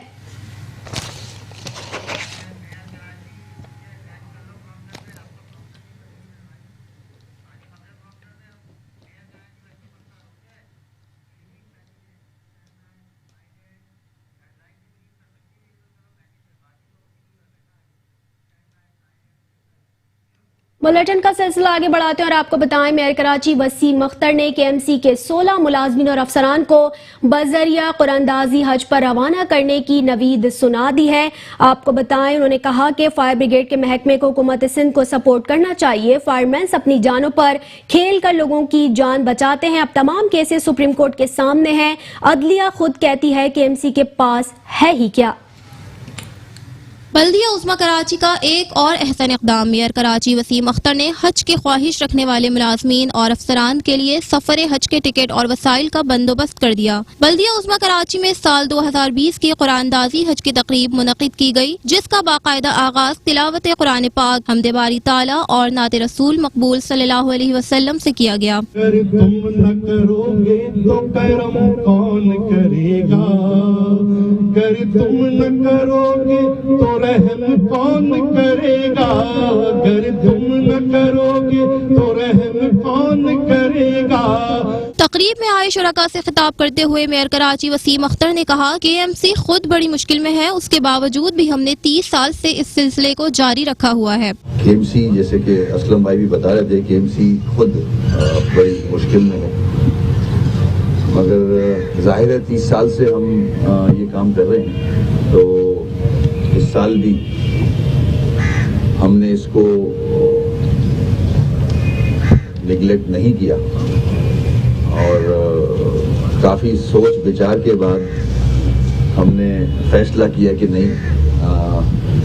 बुलेटिन का सिलसिला आगे बढ़ाते हैं और आपको बताएं मेयर कराची वसीम अख्तर ने KMC के 16 मुलाजमीन और अफसरान को बजरिया कुरानदाजी हज पर रवाना करने की नवीद सुना दी है। आपको बताएं उन्होंने कहा कि फायर ब्रिगेड के महकमे को हुकूमत सिंध को सपोर्ट करना चाहिए। फायरमैन अपनी जानों पर खेल कर लोगों की जान बचाते हैं। अब तमाम केसेस सुप्रीम कोर्ट के सामने हैं, अदलिया खुद कहती है KMC के पास है ही क्या। बल्दिया उज़्मा कराची का एक और अहसन इक़दाम। मेयर कराची वसीम अख्तर ने हज की ख्वाहिश रखने वाले मुलाजमीन और अफसरान के लिए सफर हज के टिकट और वसाइल का बंदोबस्त कर दिया। बल्दिया उज़्मा कराची में साल 2020 की कुरानदाजी हज की तकरीब मुनक़िद की गई, जिसका बाकायदा आगाज तिलावत कुरान पाक, हमदे बारी ताला और नात रसूल मकबूल सल्लल्लाहु अलैहि वसल्लम से किया गया। अगर तुम न करोगे तो करम कौन करेगा, अगर तुम न करोगे तो रहम कौन करेगा, अगर तुम न करोगे तो रहम कौन करेगा। तकरीब में आए शुरका से खिताब करते हुए मेयर कराची वसीम अख्तर ने कहा कि KMC खुद बड़ी मुश्किल में है, उसके बावजूद भी हमने 30 साल से इस सिलसिले को जारी रखा हुआ है। KMC जैसे कि असलम भाई भी बता रहे थे, KMC खुद बड़ी मुश्किल में है, मगर जाहिर है 30 साल से हम ये काम कर रहे हैं, तो इस साल भी हमने इसको निगलेक्ट नहीं किया और काफ़ी सोच विचार के बाद हमने फैसला किया कि नहीं,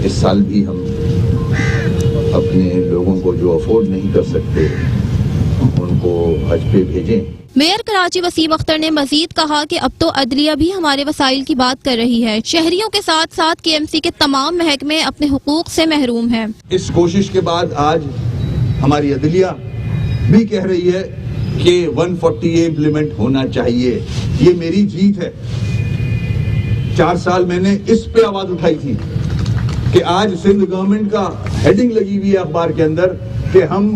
इस साल भी हम अपने लोगों को जो अफोर्ड नहीं कर सकते उनको हज पे भेजें। मेयर कराची वसीम अख्तर ने मजीद कहा कि अब तो अदलिया भी हमारे वसाइल की बात कर रही है। शहरियों के साथ साथ KMC के तमाम महकमे अपने हुकूक से महरूम हैं। इस कोशिश के बाद आज हमारी अदलिया भी कह रही है कि 140A इम्प्लीमेंट होना चाहिए। ये मेरी जीत है। 4 साल मैंने इस पे आवाज उठाई थी कि आज सिंध गवर्नमेंट का हेडिंग लगी हुई है अखबार के अंदर कि हम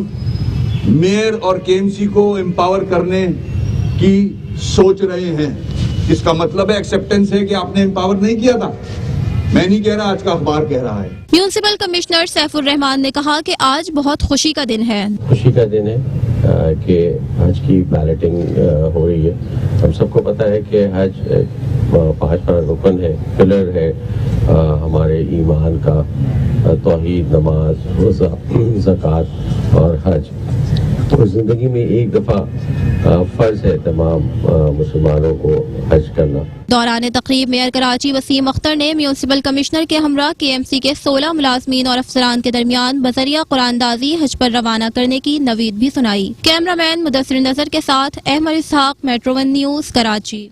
मेयर और KMC को एम्पावर करने की सोच रहे हैं। इसका मतलब है एक्सेप्टेंस है कि आपने एम्पावर नहीं किया था। मैं नहीं कह रहा, आज का अखबार कह रहा है। म्यूनिसिपल कमिश्नर सैफुर रहमान ने कहा कि आज बहुत खुशी का दिन है। खुशी का दिन है कि हज की बैलेटिंग हो रही है। हम सबको पता है कि हज 5 रुकन है, पिलर है हमारे ईमान का, तौहीद, नमाज, रोज़ा, ज़कात और हज। तो जिंदगी में एक दफ़ा फ़र्ज है तमाम मुसलमानों को हज करना। दौरान तकरीब मेयर कराची वसीम अख्तर ने म्यूनिसिपल कमिश्नर के हमरा KMC के 16 मुलाजमीन और अफसरान के दरमियान बजरिया कुरानदाजी हज पर रवाना करने की नवीद भी सुनाई। कैमरामैन मुदस्सिर नजर के साथ अहमद इसहाक, मेट्रो 1 न्यूज़ कराची।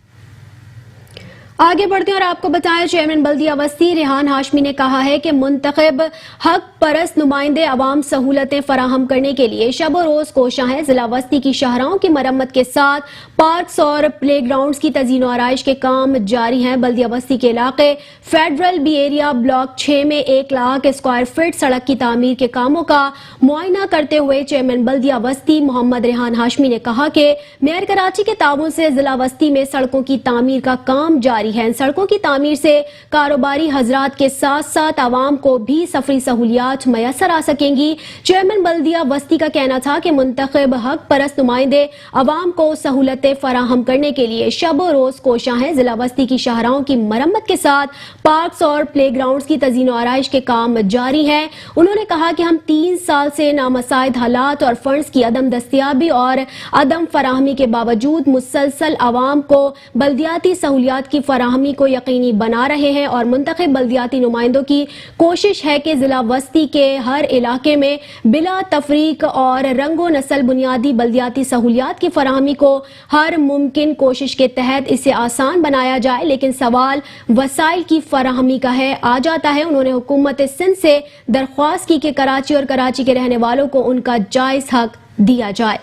आगे बढ़ते हैं और आपको बताएं, चेयरमैन बल्दिया बस्ती रेहान हाशमी ने कहा है कि मुंतखब हक परस्त नुमाइंदे अवाम सहूलतें फराहम करने के लिए शब व रोज कोशा है। जिला बस्ती की शाहराहों की मरम्मत के साथ पार्क्स और प्ले ग्राउंड्स की तज़ीन व आराइश के काम जारी हैं। बल्दिया बस्ती के इलाके फेडरल बी एरिया ब्लॉक 6 में 1 लाख स्क्वायर फीट सड़क की तामीर के कामों का मुआयना करते हुए चेयरमैन बल्दिया बस्ती मोहम्मद रेहान हाशमी ने कहा कि मेयर कराची के ताउन से जिला बस्ती में सड़कों की तामीर का काम जारी है। इन सड़कों की तामीर से कारोबारी हजरात के साथ साथ आवाम को भी सफरी सहूलियात मैसर आ सकेंगी। चेयरमैन बल्दिया बस्ती का कहना था कि मुंतखब हक परस्त नुमाइंदे आवाम को सहूलतें फराहम करने के लिए शब रोज कोशा हैं। जिला बस्ती की शाहराहों की मरम्मत के साथ पार्क्स और प्ले ग्राउंड्स की तज़ीन व आराइश के काम जारी हैं। उन्होंने कहा कि हम 3 साल से नामसाइद हालात और फंड्स की अदम दस्तियाबी और अदम फराहमी के बावजूद मुसलसल आवाम को बल्दियाती सहूलियात की फराहमी को यकीनी बना रहे हैं और मुंतखब बल्दियाती नुमाइंदों की कोशिश है कि जिला बस्ती के हर इलाके में बिला तफरीक और रंगो नस्ल बुनियादी बल्दियाती सहूलियात की फराहमी को हर मुमकिन कोशिश के तहत इसे आसान बनाया जाए, लेकिन सवाल वसाइल की फराहमी का है आ जाता है। उन्होंने हुकूमत सिंध से दरख्वास्त की कि कराची और कराची के रहने वालों को उनका जायज हक दिया जाए।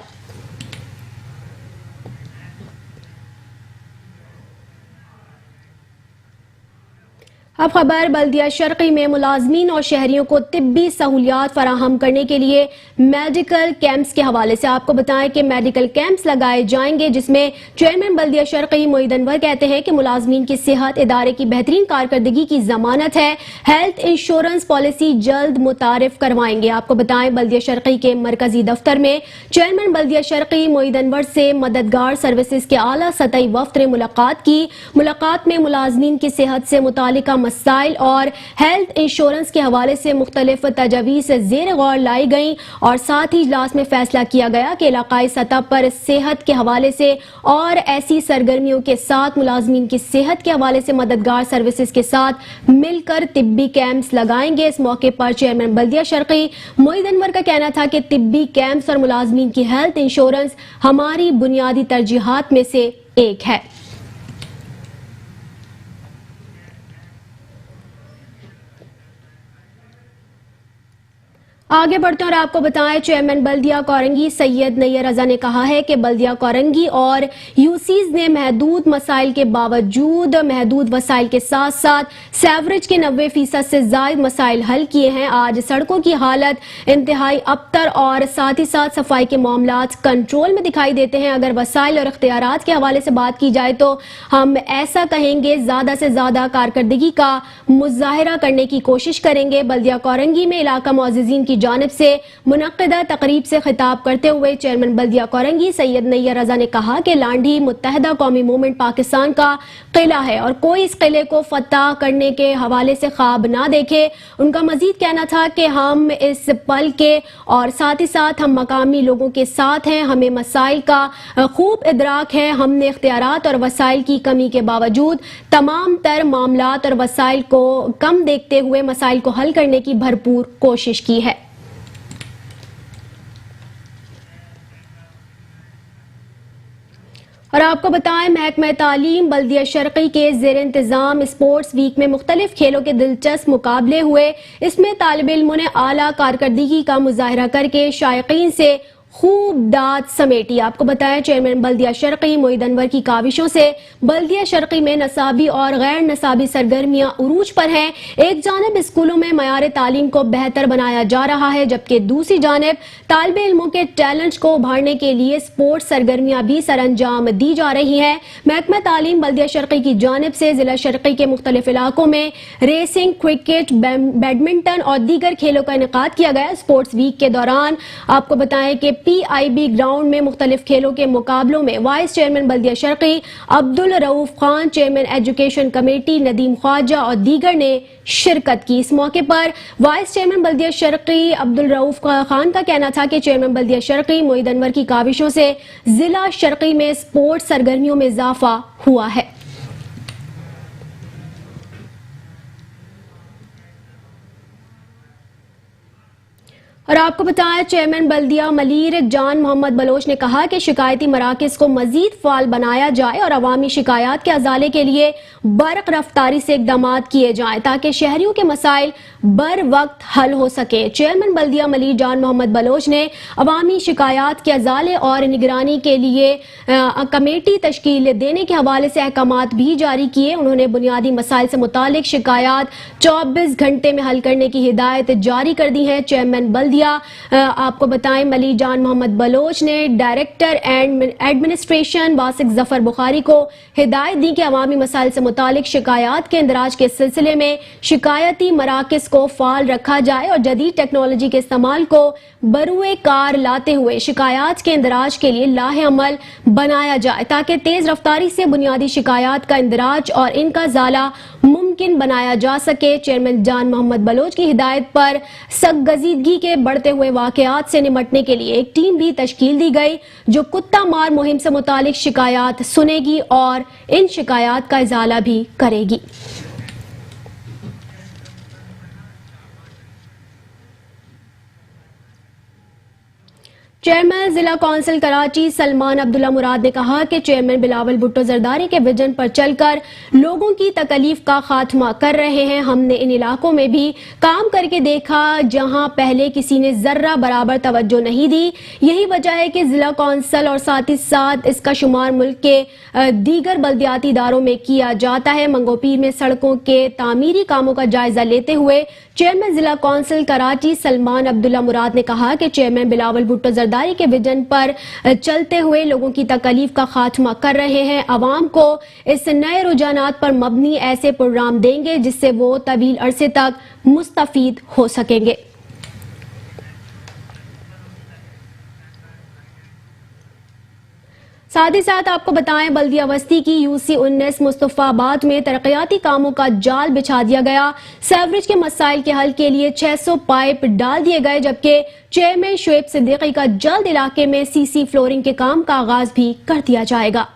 अब खबर बल्दिया शर्की में मुलाजमीन और शहरियों को तिब्बी सहूलियात फराहम करने के लिए मेडिकल कैंप्स के हवाले से आपको बताएं कि मेडिकल कैंप्स लगाए जाएंगे, जिसमें चेयरमैन बल्दिया शर्की मोईद अनवर कहते हैं कि मुलाजमीन की सेहत इदारे की बेहतरीन कारकर्दगी की जमानत है। हेल्थ इंश्योरेंस पॉलिसी जल्द मुतारिफ करवाएंगे। आपको बताएं बल्दिया शर्की के मरकजी दफ्तर में चेयरमैन बल्दिया शर्की मोईद अनवर से मददगार सर्विसेज के आला सतही वफ्द ने मुलाकात की। मुलाकात में मुलाजमीन की सेहत से मुतालिका मसाइल और हेल्थ इंश्योरेंस के हवाले से मुख्तलिफ तजावीज़ ज़ेर गौर लाई गई और साथ ही इजलास में फैसला किया गया कि इलाकाई सतह पर सेहत के हवाले से और ऐसी सरगर्मियों के साथ मुलाजमीन की सेहत के हवाले से मददगार सर्विसेज के साथ मिलकर तिब्बी कैंप्स लगाएंगे। इस मौके पर चेयरमैन बल्दिया शर्की मोईद अनवर का कहना था कि तिब्बी कैंप्स और मुलाजमीन की हेल्थ इंश्योरेंस हमारी बुनियादी तरजीहात में से एक है। आगे बढ़ते हैं और आपको बताएं, चेयरमैन बल्दिया कोरंगी सैयद नैयर रजा ने कहा है कि बल्दिया कोरंगी और यूसीज ने महदूद मसाइल के बावजूद महदूद वसाइल के साथ साथ सेवरेज के 90% से ज्यादा मसाइल हल किए हैं। आज सड़कों की हालत इंतहाई अबतर और साथ ही साथ सफाई के मामलात कंट्रोल में दिखाई देते हैं। अगर वसाइल और इख्तियारात के हवाले से बात की जाए तो हम ऐसा कहेंगे, ज्यादा से ज्यादा कारकर्दगी का मुजाहिरा करने की कोशिश करेंगे। बल्दिया कोरंगी में इलाका मुअज़्ज़िज़ीन की जानिब से मुनक्किदा तकरीब से खिताब करते हुए चेयरमैन बल्दिया कोरंगी सैयद नैयर रजा ने कहा कि लांडी मुत्तहिदा कौमी मूवमेंट पाकिस्तान का किला है और कोई इस किले को फतह करने के हवाले से ख्वाब ना देखे। उनका मजीद कहना था कि हम इस पल के और साथ ही साथ हम मकामी लोगों के साथ हैं, हमें मसाइल का खूब इदराक है। हमने इख्तियारात और वसाइल की कमी के बावजूद तमाम तर मामलात और वसाइल को कम देखते हुए मसाइल को हल करने की भरपूर कोशिश की है। और आपको बताएं, महकमा तालीम बल्दिया शर्की के ज़ेर इंतजाम स्पोर्ट्स वीक में मुख्तलिफ खेलों के दिलचस्प मुकाबले हुए। इसमें तालिब इल्मों ने आला कारकर्दगी का मुजाहिरा करके शायकीन से खूब दाद समेटी। आपको बताया, चेयरमैन बल्दिया शर्की मोईद अनवर की काविशों से बल्दिया शर्की में नसाबी और गैर नसाबी सरगर्मियां उरूज पर हैं। एक जानिब स्कूलों में मयार तालीम को बेहतर बनाया जा रहा है, जबकि दूसरी जानिब तालिब इल्मों के टैलेंट को उभारने के लिए स्पोर्ट्स सरगर्मियां भी सरअंजाम दी जा रही हैं। महकमा तालीम बल्दिया शर्की की जानिब से जिला शर्की के मुख्तलिफ इलाकों में रेसिंग, क्रिकेट, बैडमिंटन और दीगर खेलों का इनेकाद किया गया। स्पोर्ट्स वीक के दौरान आपको बताएं कि PIB ग्राउंड में मुख्तलिफ खेलों के मुकाबलों में वाइस चेयरमैन बल्दिया शर्की Abdul Rauf Khan, chairman education committee Nadeem Khwaja और दीगर ने शिरकत की। इस मौके पर वाइस चेयरमैन बल्दिया शर्की अब्दुल रऊफ खान का कहना था कि चेयरमैन बल्दिया शर्की मोईद अनवर की काविशों से जिला शर्की में स्पोर्ट्स सरगर्मियों में इजाफा हुआ है। और आपको बताया, चेयरमैन बल्दिया मलीर जान मोहम्मद बलोच ने कहा कि शिकायती मराकज़ को मजीद फाल बनाया जाए और अवामी शिकायत के अजाले के लिए बरक़ रफ्तारी से इक़दाम किए जाएं ताकि शहरियों के मसाइल बर वक्त हल हो सके। चेयरमैन बल्दिया मलीर जान मोहम्मद बलोच ने अवामी शिकायत के अजाले और निगरानी के लिए कमेटी तश्कील देने के हवाले से अहकामात भी जारी किए। उन्होंने बुनियादी मसाइल से मुतालिक शिकायत 24 घंटे में हल करने की हिदायत जारी कर दी है। चेयरमैन बल्दिया आपको बताएं, मलीर जान मोहम्मद बलोच ने director and administration वासिक Zafar Bukhari को हिदायत दी कि अवामी मसाइल से मुतालिक शिकायत के इंदराज के सिलसिले में शिकायती मराकज़ को फाल रखा जाए और जदीद टेक्नोलॉजी के इस्तेमाल को बरुए कार लाते हुए शिकायत के इंदराज के लिए लाहे अमल बनाया जाए ताकि तेज रफ्तारी से बुनियादी शिकायत का इंदराज और इनका ज़ाला मुमकिन बनाया जा सके। चेयरमैन जान मोहम्मद बलोच की हिदायत पर सख्त के बढ़ते हुए वाकयात से निपटने के लिए एक टीम भी तश्कील दी गई जो कुत्ता मार मुहिम से मुतालिक शिकायत सुनेगी और इन शिकायत का इजाला भी करेगी। चेयरमैन जिला कौंसिल कराची सलमान अब्दुल्ला मुराद ने कहा कि चेयरमैन बिलावल भुट्टो जरदारी के विजन पर चलकर लोगों की तकलीफ का खात्मा कर रहे हैं। हमने इन इलाकों में भी काम करके देखा जहां पहले किसी ने जर्रा बराबर तवज्जो नहीं दी। यही वजह है कि जिला कौंसिल और साथ ही साथ इसका शुमार मुल्क के दीगर बल्दियाती इदारों में किया जाता है। मंगोपीर में सड़कों के तामीरी कामों का जायजा लेते हुए चेयरमैन जिला कौंसिल कराची सलमान अब्दुल्ला मुराद ने कहा कि चेयरमैन बिलावल भुट्टो जरदारी के विजन पर चलते हुए लोगों की तकलीफ का खात्मा कर रहे हैं। अवाम को इस नए रुझानात पर मबनी ऐसे प्रोग्राम देंगे जिससे वो तवील अरसे तक मुस्तफीद हो सकेंगे। साथ ही साथ आपको बताएं बल्दिया बस्ती की यूसी 19 मुस्तफाबाद में तरक्याती कामों का जाल बिछा दिया गया। सेवरेज के मसाइल के हल के लिए 600 पाइप डाल दिए गए, जबकि चेयरमैन शुएब सिद्दीकी का जल्द इलाके में सीसी फ्लोरिंग के काम का आगाज भी कर दिया जाएगा।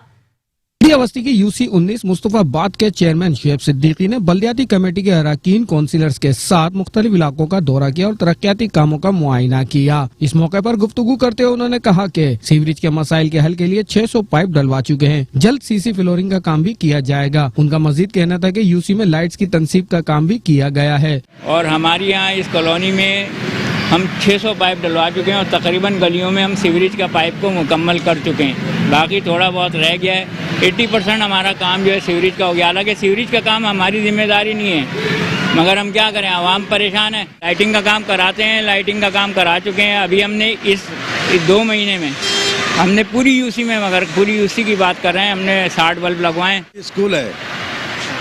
बल्दिया बस्ती की यूसी 19 मुस्तफाबाद के चेयरमैन शुएब सिद्दीकी ने बल्दियाती कमेटी के अरकान काउंसिलर्स के साथ मुख्तलिफ इलाकों का दौरा किया और तरक्याती कामों का मुआयना किया। इस मौके पर गुफ्तगू करते हुए उन्होंने कहा कि सीवरेज के मसाइल के हल के लिए 600 पाइप डलवा चुके हैं, जल्द सीसी फ्लोरिंग का काम भी किया जाएगा। उनका मजीद कहना था कि यूसी में लाइट्स की तनसीब का काम भी किया गया है और हमारे यहाँ इस कॉलोनी में हम 600 पाइप डलवा चुके हैं और तकरीबन गलियों में हम सीवरेज का पाइप को मुकम्मल कर चुके हैं। बाकी थोड़ा बहुत रह गया है। 80% हमारा काम जो है सीवरेज का हो गया। हालांकि सीवरेज का काम हमारी जिम्मेदारी नहीं है, मगर हम क्या करें, आवाम परेशान है। लाइटिंग का काम कराते हैं, लाइटिंग का काम करा चुके हैं। अभी हमने इस 2 महीने में हमने पूरी यूसी में, मगर पूरी यूसी की बात कर रहे हैं, हमने 60 बल्ब लगवाए। स्कूल है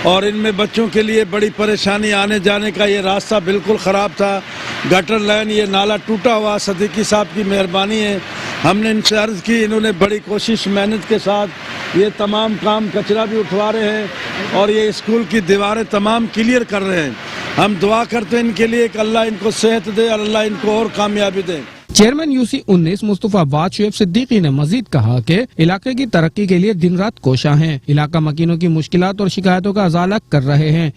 और इनमें बच्चों के लिए बड़ी परेशानी, आने जाने का ये रास्ता बिल्कुल ख़राब था। गटर लाइन, ये नाला टूटा हुआ। सिद्दीकी साहब की मेहरबानी है, हमने इनसे अर्ज़ की, इन्होंने बड़ी कोशिश मेहनत के साथ ये तमाम काम, कचरा भी उठवा रहे हैं और ये स्कूल की दीवारें तमाम क्लियर कर रहे हैं। हम दुआ करते हैं इनके लिए कि अल्लाह इनको सेहत दे और अल्लाह इनको और कामयाबी दे। चेयरमैन यूसी 19 मुस्तफाबाद शुएब सिद्दीकी ने मजीद कहा कि इलाके की तरक्की के लिए दिन रात कोशा हैं। इलाका मकीनों की मुश्किलात और शिकायतों का अजाला कर रहे हैं।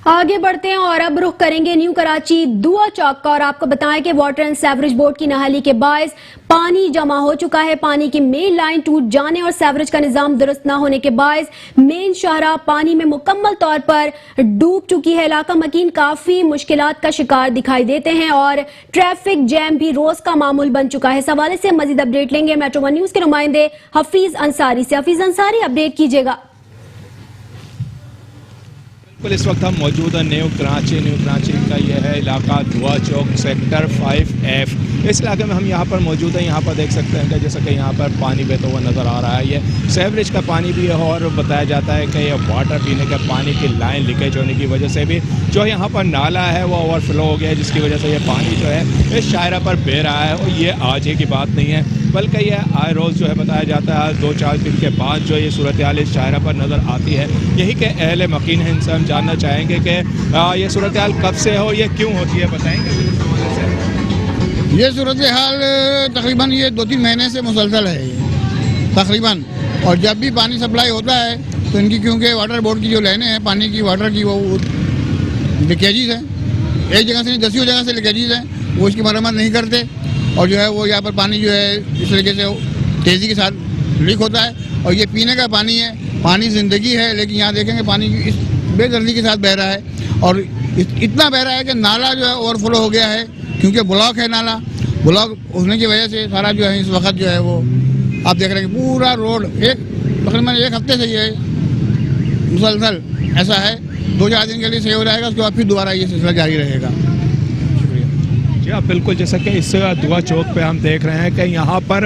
आगे बढ़ते हैं और अब रुख करेंगे न्यू कराची दुआ चौक का और आपको बताएं कि वाटर एंड सेवरेज बोर्ड की नाहली के बायस पानी जमा हो चुका है। पानी की मेन लाइन टूट जाने और सेवरेज का निजाम दुरुस्त न होने के बायस मेन शाहरा पानी में मुकम्मल तौर पर डूब चुकी है। इलाका मकीन काफी मुश्किलात का शिकार दिखाई देते हैं और ट्रैफिक जैम भी रोज का मामूल बन चुका है। इस हवाले से मजीद अपडेट लेंगे मेट्रो 1 न्यूज के नुमाइंदे हफीज अंसारी से। हफीज अंसारी, अपडेट कीजिएगा। इस वक्त हम मौजूद है न्यू कराची का यह है इलाका दुआ चौक सेक्टर 5F। इस इलाके में हम यहाँ पर मौजूद हैं। यहाँ पर देख सकते हैं कि जैसा कि यहाँ पर पानी बहता हुआ नज़र आ रहा है। ये सेवरेज का पानी भी है और बताया जाता है कि यह वाटर पीने के पानी की लाइन लीकेज होने की वजह से भी जो यहाँ पर नाला है वो ओवरफ्लो हो गया है, जिसकी वजह से ये पानी जो है इस शायरा पर बह रहा है। और ये आज ही की बात नहीं है, बल्कि यह आए रोज़ जो है बताया जाता है 2-4 दिन के बाद जो ये सूरत हाल इस शायरा पर नज़र आती है। यही के अहले मकीन हैं, इनसे हम जानना चाहेंगे कि ये सूरत हाल कब से हो, ये क्यों होती है, बताएंगे। ये सूरत हाल तकरीबन ये 2-3 महीने से मुसलसल है ये तकरीबन। और जब भी पानी सप्लाई होता है तो इनकी, क्योंकि वाटर बोर्ड की जो लाइनें हैं पानी की, वाटर की, वो लीकेजीज हैं। एक जगह से नहीं, 10 जगह से लीकेजीज हैं, वो इसकी मरम्मत नहीं करते और जो है वो यहाँ पर पानी जो है इस तरीके से तेज़ी के साथ लीक होता है। और ये पीने का पानी है, पानी ज़िंदगी है, लेकिन यहाँ देखेंगे पानी इस बेदर्दी के साथ बह रहा है और इतना बह रहा है कि नाला जो है ओवरफ्लो हो गया है, क्योंकि ब्लॉक है नाला। ब्लॉक होने की वजह से सारा जो है इस वक्त जो है वो आप देख रहे हैं पूरा रोड तकरीबन 1 हफ्ते से ये मुसलसल ऐसा है। 2-4 दिन के लिए सही हो जाएगा, उसके बाद फिर दोबारा ये सिलसिला जारी रहेगा। जी हाँ, बिल्कुल जैसा कि इस दुआ चौक पे हम देख रहे हैं कि यहाँ पर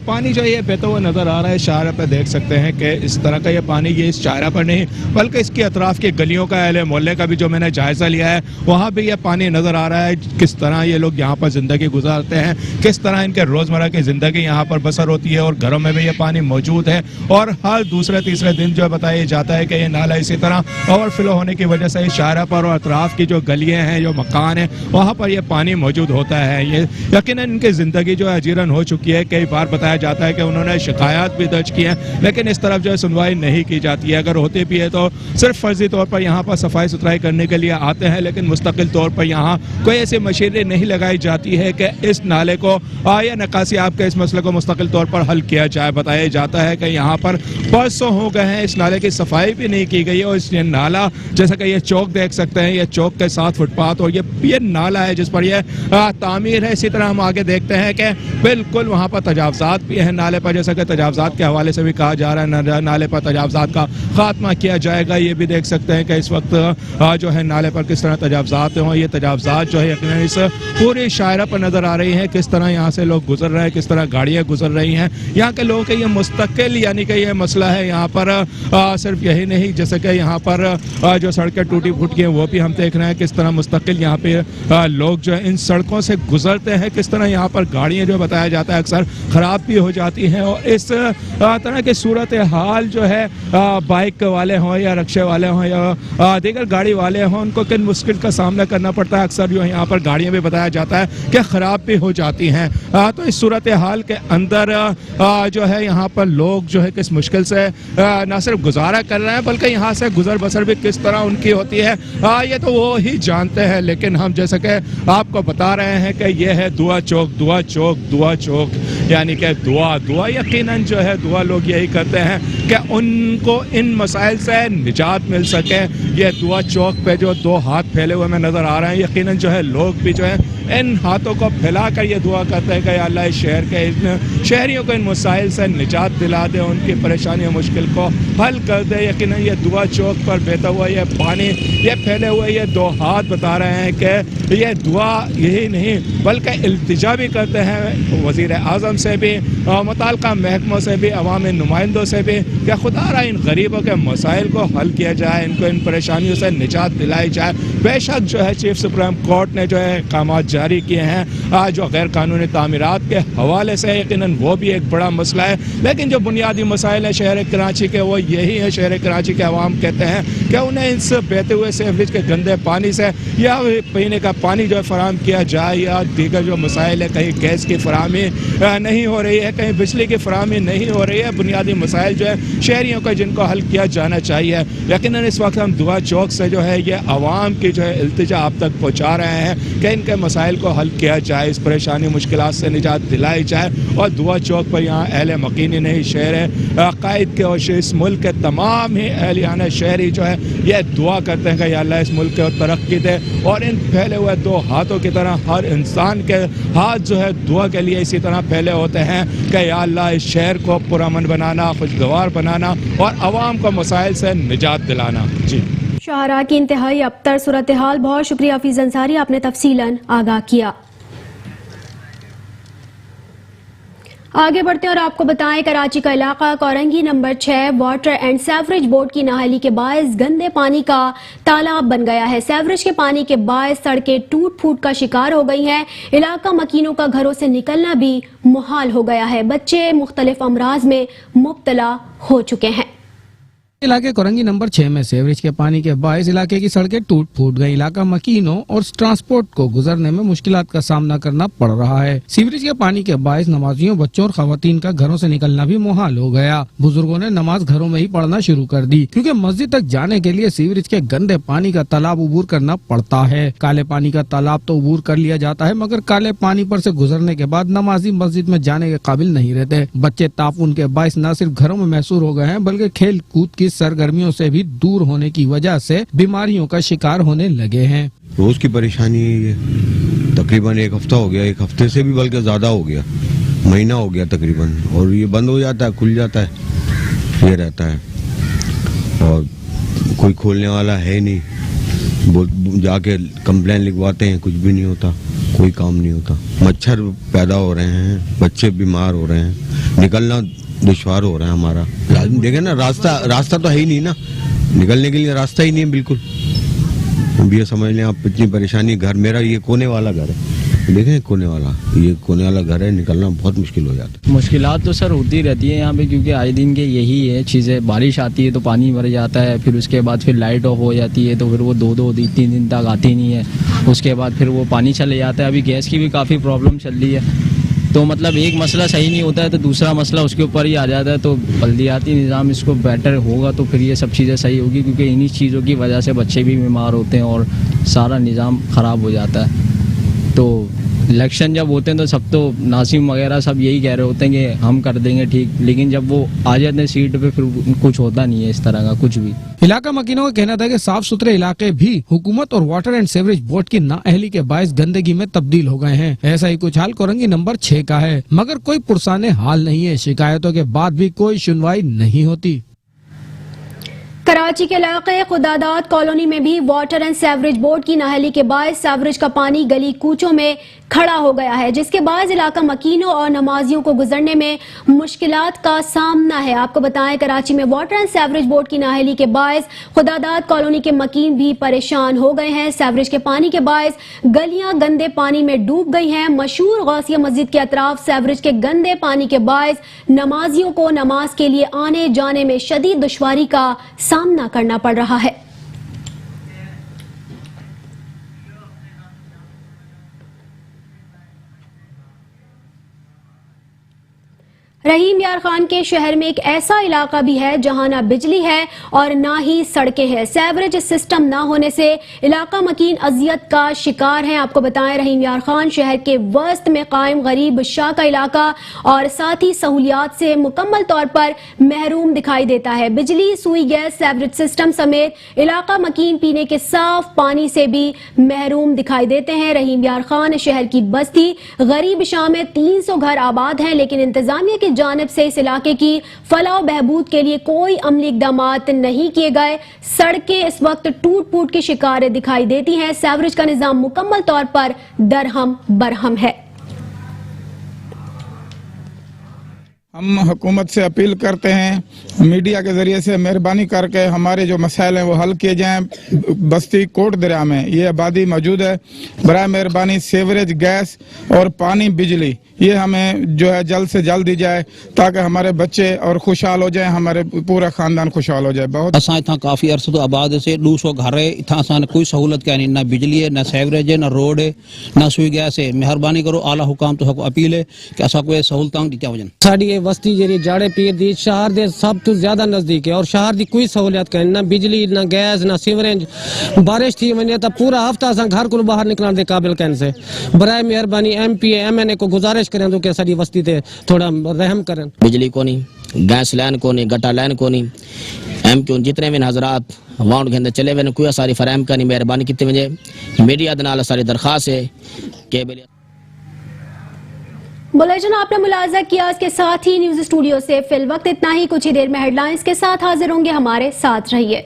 पानी जो ये बहता हुआ नज़र आ रहा है। शाहरा पे देख सकते हैं कि इस तरह का ये पानी ये इस शाहरा पर नहीं बल्कि इसके अतराफ़ की गलियों का, अहले मोहल्ले का भी जो मैंने जायज़ा लिया है वहाँ भी ये पानी नज़र आ रहा है। किस तरह ये लोग यहाँ पर ज़िंदगी गुजारते हैं, किस तरह इनके रोज़मर्रा की ज़िंदगी यहाँ पर बसर होती है और घरों में भी ये पानी मौजूद है। और हर दूसरे-तीसरे दिन जो बताया जाता है कि ये नाला इसी तरह ओवरफ्लो होने की वजह से शाहरा पर और अतराफ़ की जो गलियाँ हैं, जो मकान हैं, वहाँ पर यह पानी मौजूद होता है। ये यकीनन इनकी ज़िंदगी जो है अजीरन हो चुकी है। कई बार बताया जाता है कि उन्होंने शिकायत भी दर्ज की है, लेकिन इस तरफ जो है सुनवाई नहीं की जाती है। अगर होती भी है तो सिर्फ फर्जी तौर पर यहाँ पर सफाई सुथराई करने के लिए आते हैं, लेकिन मुस्तकिल तौर पर यहाँ कोई ऐसी मशीनरी नहीं लगाई जाती है कि इस नाले को या नकासी आपके इस मसले को मुस्तकिल तौर पर हल किया जाए। बताया जाता है कि यहाँ पर बरसों हो गए हैं, इस नाले की सफाई भी नहीं की गई और इस नाला, जैसा कि ये चौक देख सकते हैं, ये चौक के साथ फुटपाथ और ये नाला है जिस पर यह तामीर है। इसी तरह हम आगे देखते हैं कि बिल्कुल वहाँ पर तजावजात भी है नाले पर, जैसा कि तजावजात के हवाले से भी कहा जा रहा है नाले पर तजावजात का खात्मा किया जाएगा। ये भी देख सकते हैं कि इस वक्त जो है नाले पर किस तरह तजावजात हों। ये तजावजात जो है इस पूरी शायरा पर नज़र आ रही हैं, किस तरह यहाँ से लोग गुजर रहे हैं, किस तरह गाड़ियाँ गुजर रही हैं। यहाँ के लोगों के ये मुस्तकिल यानी कि ये मसला है। यहाँ पर सिर्फ यही नहीं, जैसे कि यहाँ पर जो सड़कें टूटी फूटी हैं वो भी हम देख रहे हैं किस तरह मुस्तकिल यहाँ पे लोग जो है इन सड़कों से गुजरते हैं किस तरह यहाँ पर गाड़ियाँ जो बताया जाता है अक्सर ख़राब भी हो जाती हैं, और इस तरह की सूरत हाल जो है बाइक वाले हों या रिक्शे वाले हों या दीगर गाड़ी वाले हों, उनको किन मुश्किल का सामना करना पड़ता है। अक्सर जो यहाँ पर गाड़ियाँ भी बताया जाता है कि ख़राब भी हो जाती हैं। तो इस सूरत हाल के अंदर जो है यहाँ पर लोग जो है किस मुश्किल से न सिर्फ गुजारा कर रहे हैं बल्कि यहाँ से गुजर बसर भी किस तरह उनकी होती है ये तो वो ही जानते हैं। लेकिन हम जैसे कि आपको बता रहे हैं कि ये है दुआ चौक, दुआ चौक, दुआ चौक, यानी कि दुआ यकीनन जो है दुआ लोग यही करते हैं कि उनको इन मसाइल से निजात मिल सके। ये दुआ चौक पे जो दो हाथ फैले हुए हमें नजर आ रहे हैं, यकीनन जो है लोग भी जो है इन हाथों को फैलाकर ये दुआ करते हैं कि अल्लाह इस शहर के इन शहरियों को इन मसाइल से निजात दिला दे, उनकी परेशानी और मुश्किल को हल कर दे। यकीनन ये दुआ चौक पर बहता हुआ ये पानी, ये फैले हुए ये दो हाथ बता रहे हैं कि ये दुआ यही नहीं बल्कि इल्तिजा भी करते हैं वज़ीर आज़म से भी, मुताल्लिक़ा महकमों से भी, अवामी नुमाइंदों से भी कि खुदारा इन गरीबों के मसाइल को हल किया जाए, इनको इन परेशानियों से निजात दिलाई जाए। बेशक जो है चीफ सुप्रीम कोर्ट ने जो है अहकाम जारी किए हैं जो गैर कानूनी तामीरात के हवाले से, यकीनन वो भी एक बड़ा मसला है। लेकिन जो बुनियादी मसाइल है शहर कराची के वो यही है। शहर कराची के अवाम कहते हैं कि उन्हें इस बहते हुए सीवरेज के गंदे पानी से या पीने का पानी जो है फराहम किया जाए, या दीगर जो मसाइल है कहीं गैस की फराहमी नहीं हो रही है, कहीं बिजली की फराहमी नहीं हो रही है, बुनियादी मसाइल जो है शहरियों को जिनको हल किया जाना चाहिए। यकीनन इस वक्त हम दुआ चौक से जो है ये अवाम की जो है इल्तिजा आप तक पहुँचा रहे हैं कि इनके मसाइल को हल किया जाए, इस परेशानी मुश्किलात से निजात दिलाई जाए। और दुआ चौक पर यहाँ अहले मकीनी नहीं शहर है कायद के और इस मुल्क के तमाम ही अहलियाना शहरी जो है ये दुआ करते हैं कि या अल्लाह इस मुल्क को तरक्की दे, और इन फैले हुए दो हाथों की तरह हर इंसान के हाथ जो है दुआ के लिए इसी तरह फैले होते हैं कि या अल्लाह इस शहर को पुरअमन बनाना, खुशगवार बनाना और आवाम को मसाइल से निजात दिलाना। जी शाहरा की इंतहाई अबतर सूरत हाल, बहुत शुक्रिया हफीज अंसारी, आपने तफसीलन आगाह किया। आगे बढ़ते और आपको बताएं कराची का इलाका Korangi number 6 water and sewerage board की नाअहली के बायस गंदे पानी का तालाब बन गया है। सेवरेज के पानी के बायस सड़कें टूट फूट का शिकार हो गई हैं। इलाका मकीनों का घरों से निकलना भी मुहाल हो गया है। बच्चे मुख्तलिफ अमराज में मुब्तला हो चुके हैं। इलाके कोरंगी नंबर 6 में सीवरेज के पानी के बायस इलाके की सड़कें टूट फूट गई। इलाका मकीनों और ट्रांसपोर्ट को गुजरने में मुश्किलात का सामना करना पड़ रहा है। सीवरेज के पानी के बायस नमाजियों, बच्चों और खवातीन का घरों से निकलना भी मुहाल हो गया। बुजुर्गों ने नमाज घरों में ही पढ़ना शुरू कर दी क्योंकि मस्जिद तक जाने के लिए सीवरेज के गंदे पानी का तालाब उबूर करना पड़ता है। काले पानी का तालाब तो उबूर कर लिया जाता है मगर काले पानी पर से गुजरने के बाद नमाजी मस्जिद में जाने के काबिल नहीं रहते। बच्चे ताफून के बायस न सिर्फ घरों में महसूर हो गए हैं बल्कि खेल कूद की सरगर्मियों से भी दूर होने की वजह से बीमारियों का शिकार होने लगे हैं। रोज की परेशानी है ये, तकरीबन एक हफ्ता हो गया, एक हफ्ते से भी बल्कि ज्यादा हो गया, महीना हो गया तकरीबन, और ये बंद हो जाता है, खुल जाता है, ये रहता है और कोई खोलने वाला है नहीं। जाके कंप्लेन लिखवाते हैं, कुछ भी नहीं होता, कोई काम नहीं होता। मच्छर पैदा हो रहे हैं, बच्चे बीमार हो रहे हैं, निकलना दुश्वार हो रहा है हमारा। देखे ना रास्ता तो है ही नहीं ना, निकलने के लिए रास्ता ही नहीं है बिल्कुल। अब ये समझ लें आप, इतनी परेशानी। घर मेरा ये कोने वाला घर है, देखें कोने वाला घर है, निकलना बहुत मुश्किल हो जाता है। मुश्किलात तो सर होती रहती है यहाँ पे क्योंकि आए दिन के यही है चीज़ें। बारिश आती है तो पानी भर जाता है, फिर उसके बाद फिर लाइट ऑफ हो जाती है तो फिर वो 2-3 दिन तक आती नहीं है। उसके बाद फिर वो पानी चले जाता है। अभी गैस की भी काफ़ी प्रॉब्लम चल रही है, तो मतलब एक मसला सही नहीं होता है तो दूसरा मसला उसके ऊपर ही आ जाता है। तो बल्दियाती निज़ाम इसको बेटर होगा तो फिर ये सब चीज़ें सही होगी क्योंकि इन्हीं चीज़ों की वजह से बच्चे भी बीमार होते हैं और सारा निज़ाम ख़राब हो जाता है। तो इलेक्शन जब होते हैं तो सब तो नासिम वगैरह सब यही कह रहे होते हैं कि हम कर देंगे ठीक, लेकिन जब वो आ जाते हैं सीट पे फिर कुछ होता नहीं है इस तरह का कुछ भी। इलाका मकीनों का कहना था कि साफ सुथरे इलाके भी हुकूमत और वाटर एंड सीवरेज बोर्ड की नाअहली के बायस गंदगी में तब्दील हो गए हैं। ऐसा ही कुछ हाल कोरंगी नंबर 6 का है मगर कोई पुरसाने हाल नहीं है। शिकायतों के बाद भी कोई सुनवाई नहीं होती। कराची के इलाके खुदादाद कॉलोनी में भी वाटर एंड सेवरेज बोर्ड की नाअहली के बायस सेवरेज का पानी गली कूचों में खड़ा हो गया है, जिसके बाद इलाका मकीनों और नमाजियों को गुजरने में मुश्किलात का सामना है। आपको बताएं, कराची में वाटर एंड सेवरेज बोर्ड की नाअहली के बायस खुदादाद कॉलोनी के मकीन भी परेशान हो गए हैं। सेवरेज के पानी के बायस गलियां गंदे पानी में डूब गई हैं। मशहूर गौसिया मस्जिद के अतराफ सेवरेज के गंदे पानी के बायस नमाजियों को नमाज के लिए आने जाने में शदीद दुश्वारी का सामना करना पड़ रहा है। रहीम यार खान के शहर में एक ऐसा इलाका भी है जहां ना बिजली है और ना ही सड़कें हैं। सेवरेज सिस्टम ना होने से इलाका मकीन अजियत का शिकार हैं। आपको बताएं, रहीम यार खान शहर के वस्त में कायम गरीब शाह का इलाका और साथ ही सहूलियात से मुकम्मल तौर पर महरूम दिखाई देता है। बिजली, सुई गैस, सेवरेज सिस्टम समेत इलाका मकीन पीने के साफ पानी से भी महरूम दिखाई देते हैं। रहीम यार खान शहर की बस्ती गरीब शाह में 300 घर आबाद हैं, लेकिन इंतजामिया की जानिब से इस इलाके की फलाह बहबूद के लिए कोई अमली इक़दामात नहीं किए गए। सड़कें इस वक्त टूट फूट की शिकार दिखाई देती हैं। सेवरेज का निजाम मुकम्मल तौर पर दरहम बरहम है। हम हुकूमत से अपील करते हैं, मीडिया के जरिए से मेहरबानी करके हमारे जो मसाइल हैं वो हल किए जाएं। बस्ती कोट दरिया में ये आबादी मौजूद है। बराए मेहरबानी सेवरेज, गैस और पानी, बिजली ये हमें जो है जल्द से जल्द दी जाए ताकि हमारे बच्चे और खुशहाल हो जाए, हमारे पूरा खानदान खुशहाल हो जाए। बहुत असां इतना काफ़ी अर्सो तो आबाद से 200 घर है। इतना असां कोई सहूलत क्या नहीं, ना बिजली है, ना सेवरेज है, ना रोड है, ना सुई गैस है। मेहरबानी करो, आला हुकाम तो अपील है कि असा कोई सहूलतां दी वजन साड़ी बस्ती जी जाड़े पीर दी शहर दे सब तो ज्यादा नजदीक है और शहर की कोई सहूलियत करें, ना बिजली, ना गैस, ना सीवरेज। बारिश थी वने तो पूरा हफ्ता असां घर को बाहर निकलने के काबिल कहन से बराए मेहरबानी MPA MNA को गुजारिश करें तो कि साड़ी बस्ती ते थोड़ा रहम करें। बिजली को नहीं, गैस लाइन को नहीं, गटा लाइन को नहीं, MQ जितने भी हजरात वाउंड के अंदर चले हुए कोई सारी फराहम करनी मेहरबानी की वजह मीडिया दे नाल सारी दरखास्त है कि बुलेटिन आपने मुलाजा किया। इसके साथ ही न्यूज स्टूडियो से फिल वक्त इतना ही। कुछ ही देर में हेडलाइंस के साथ हाजिर होंगे, हमारे साथ रहिए।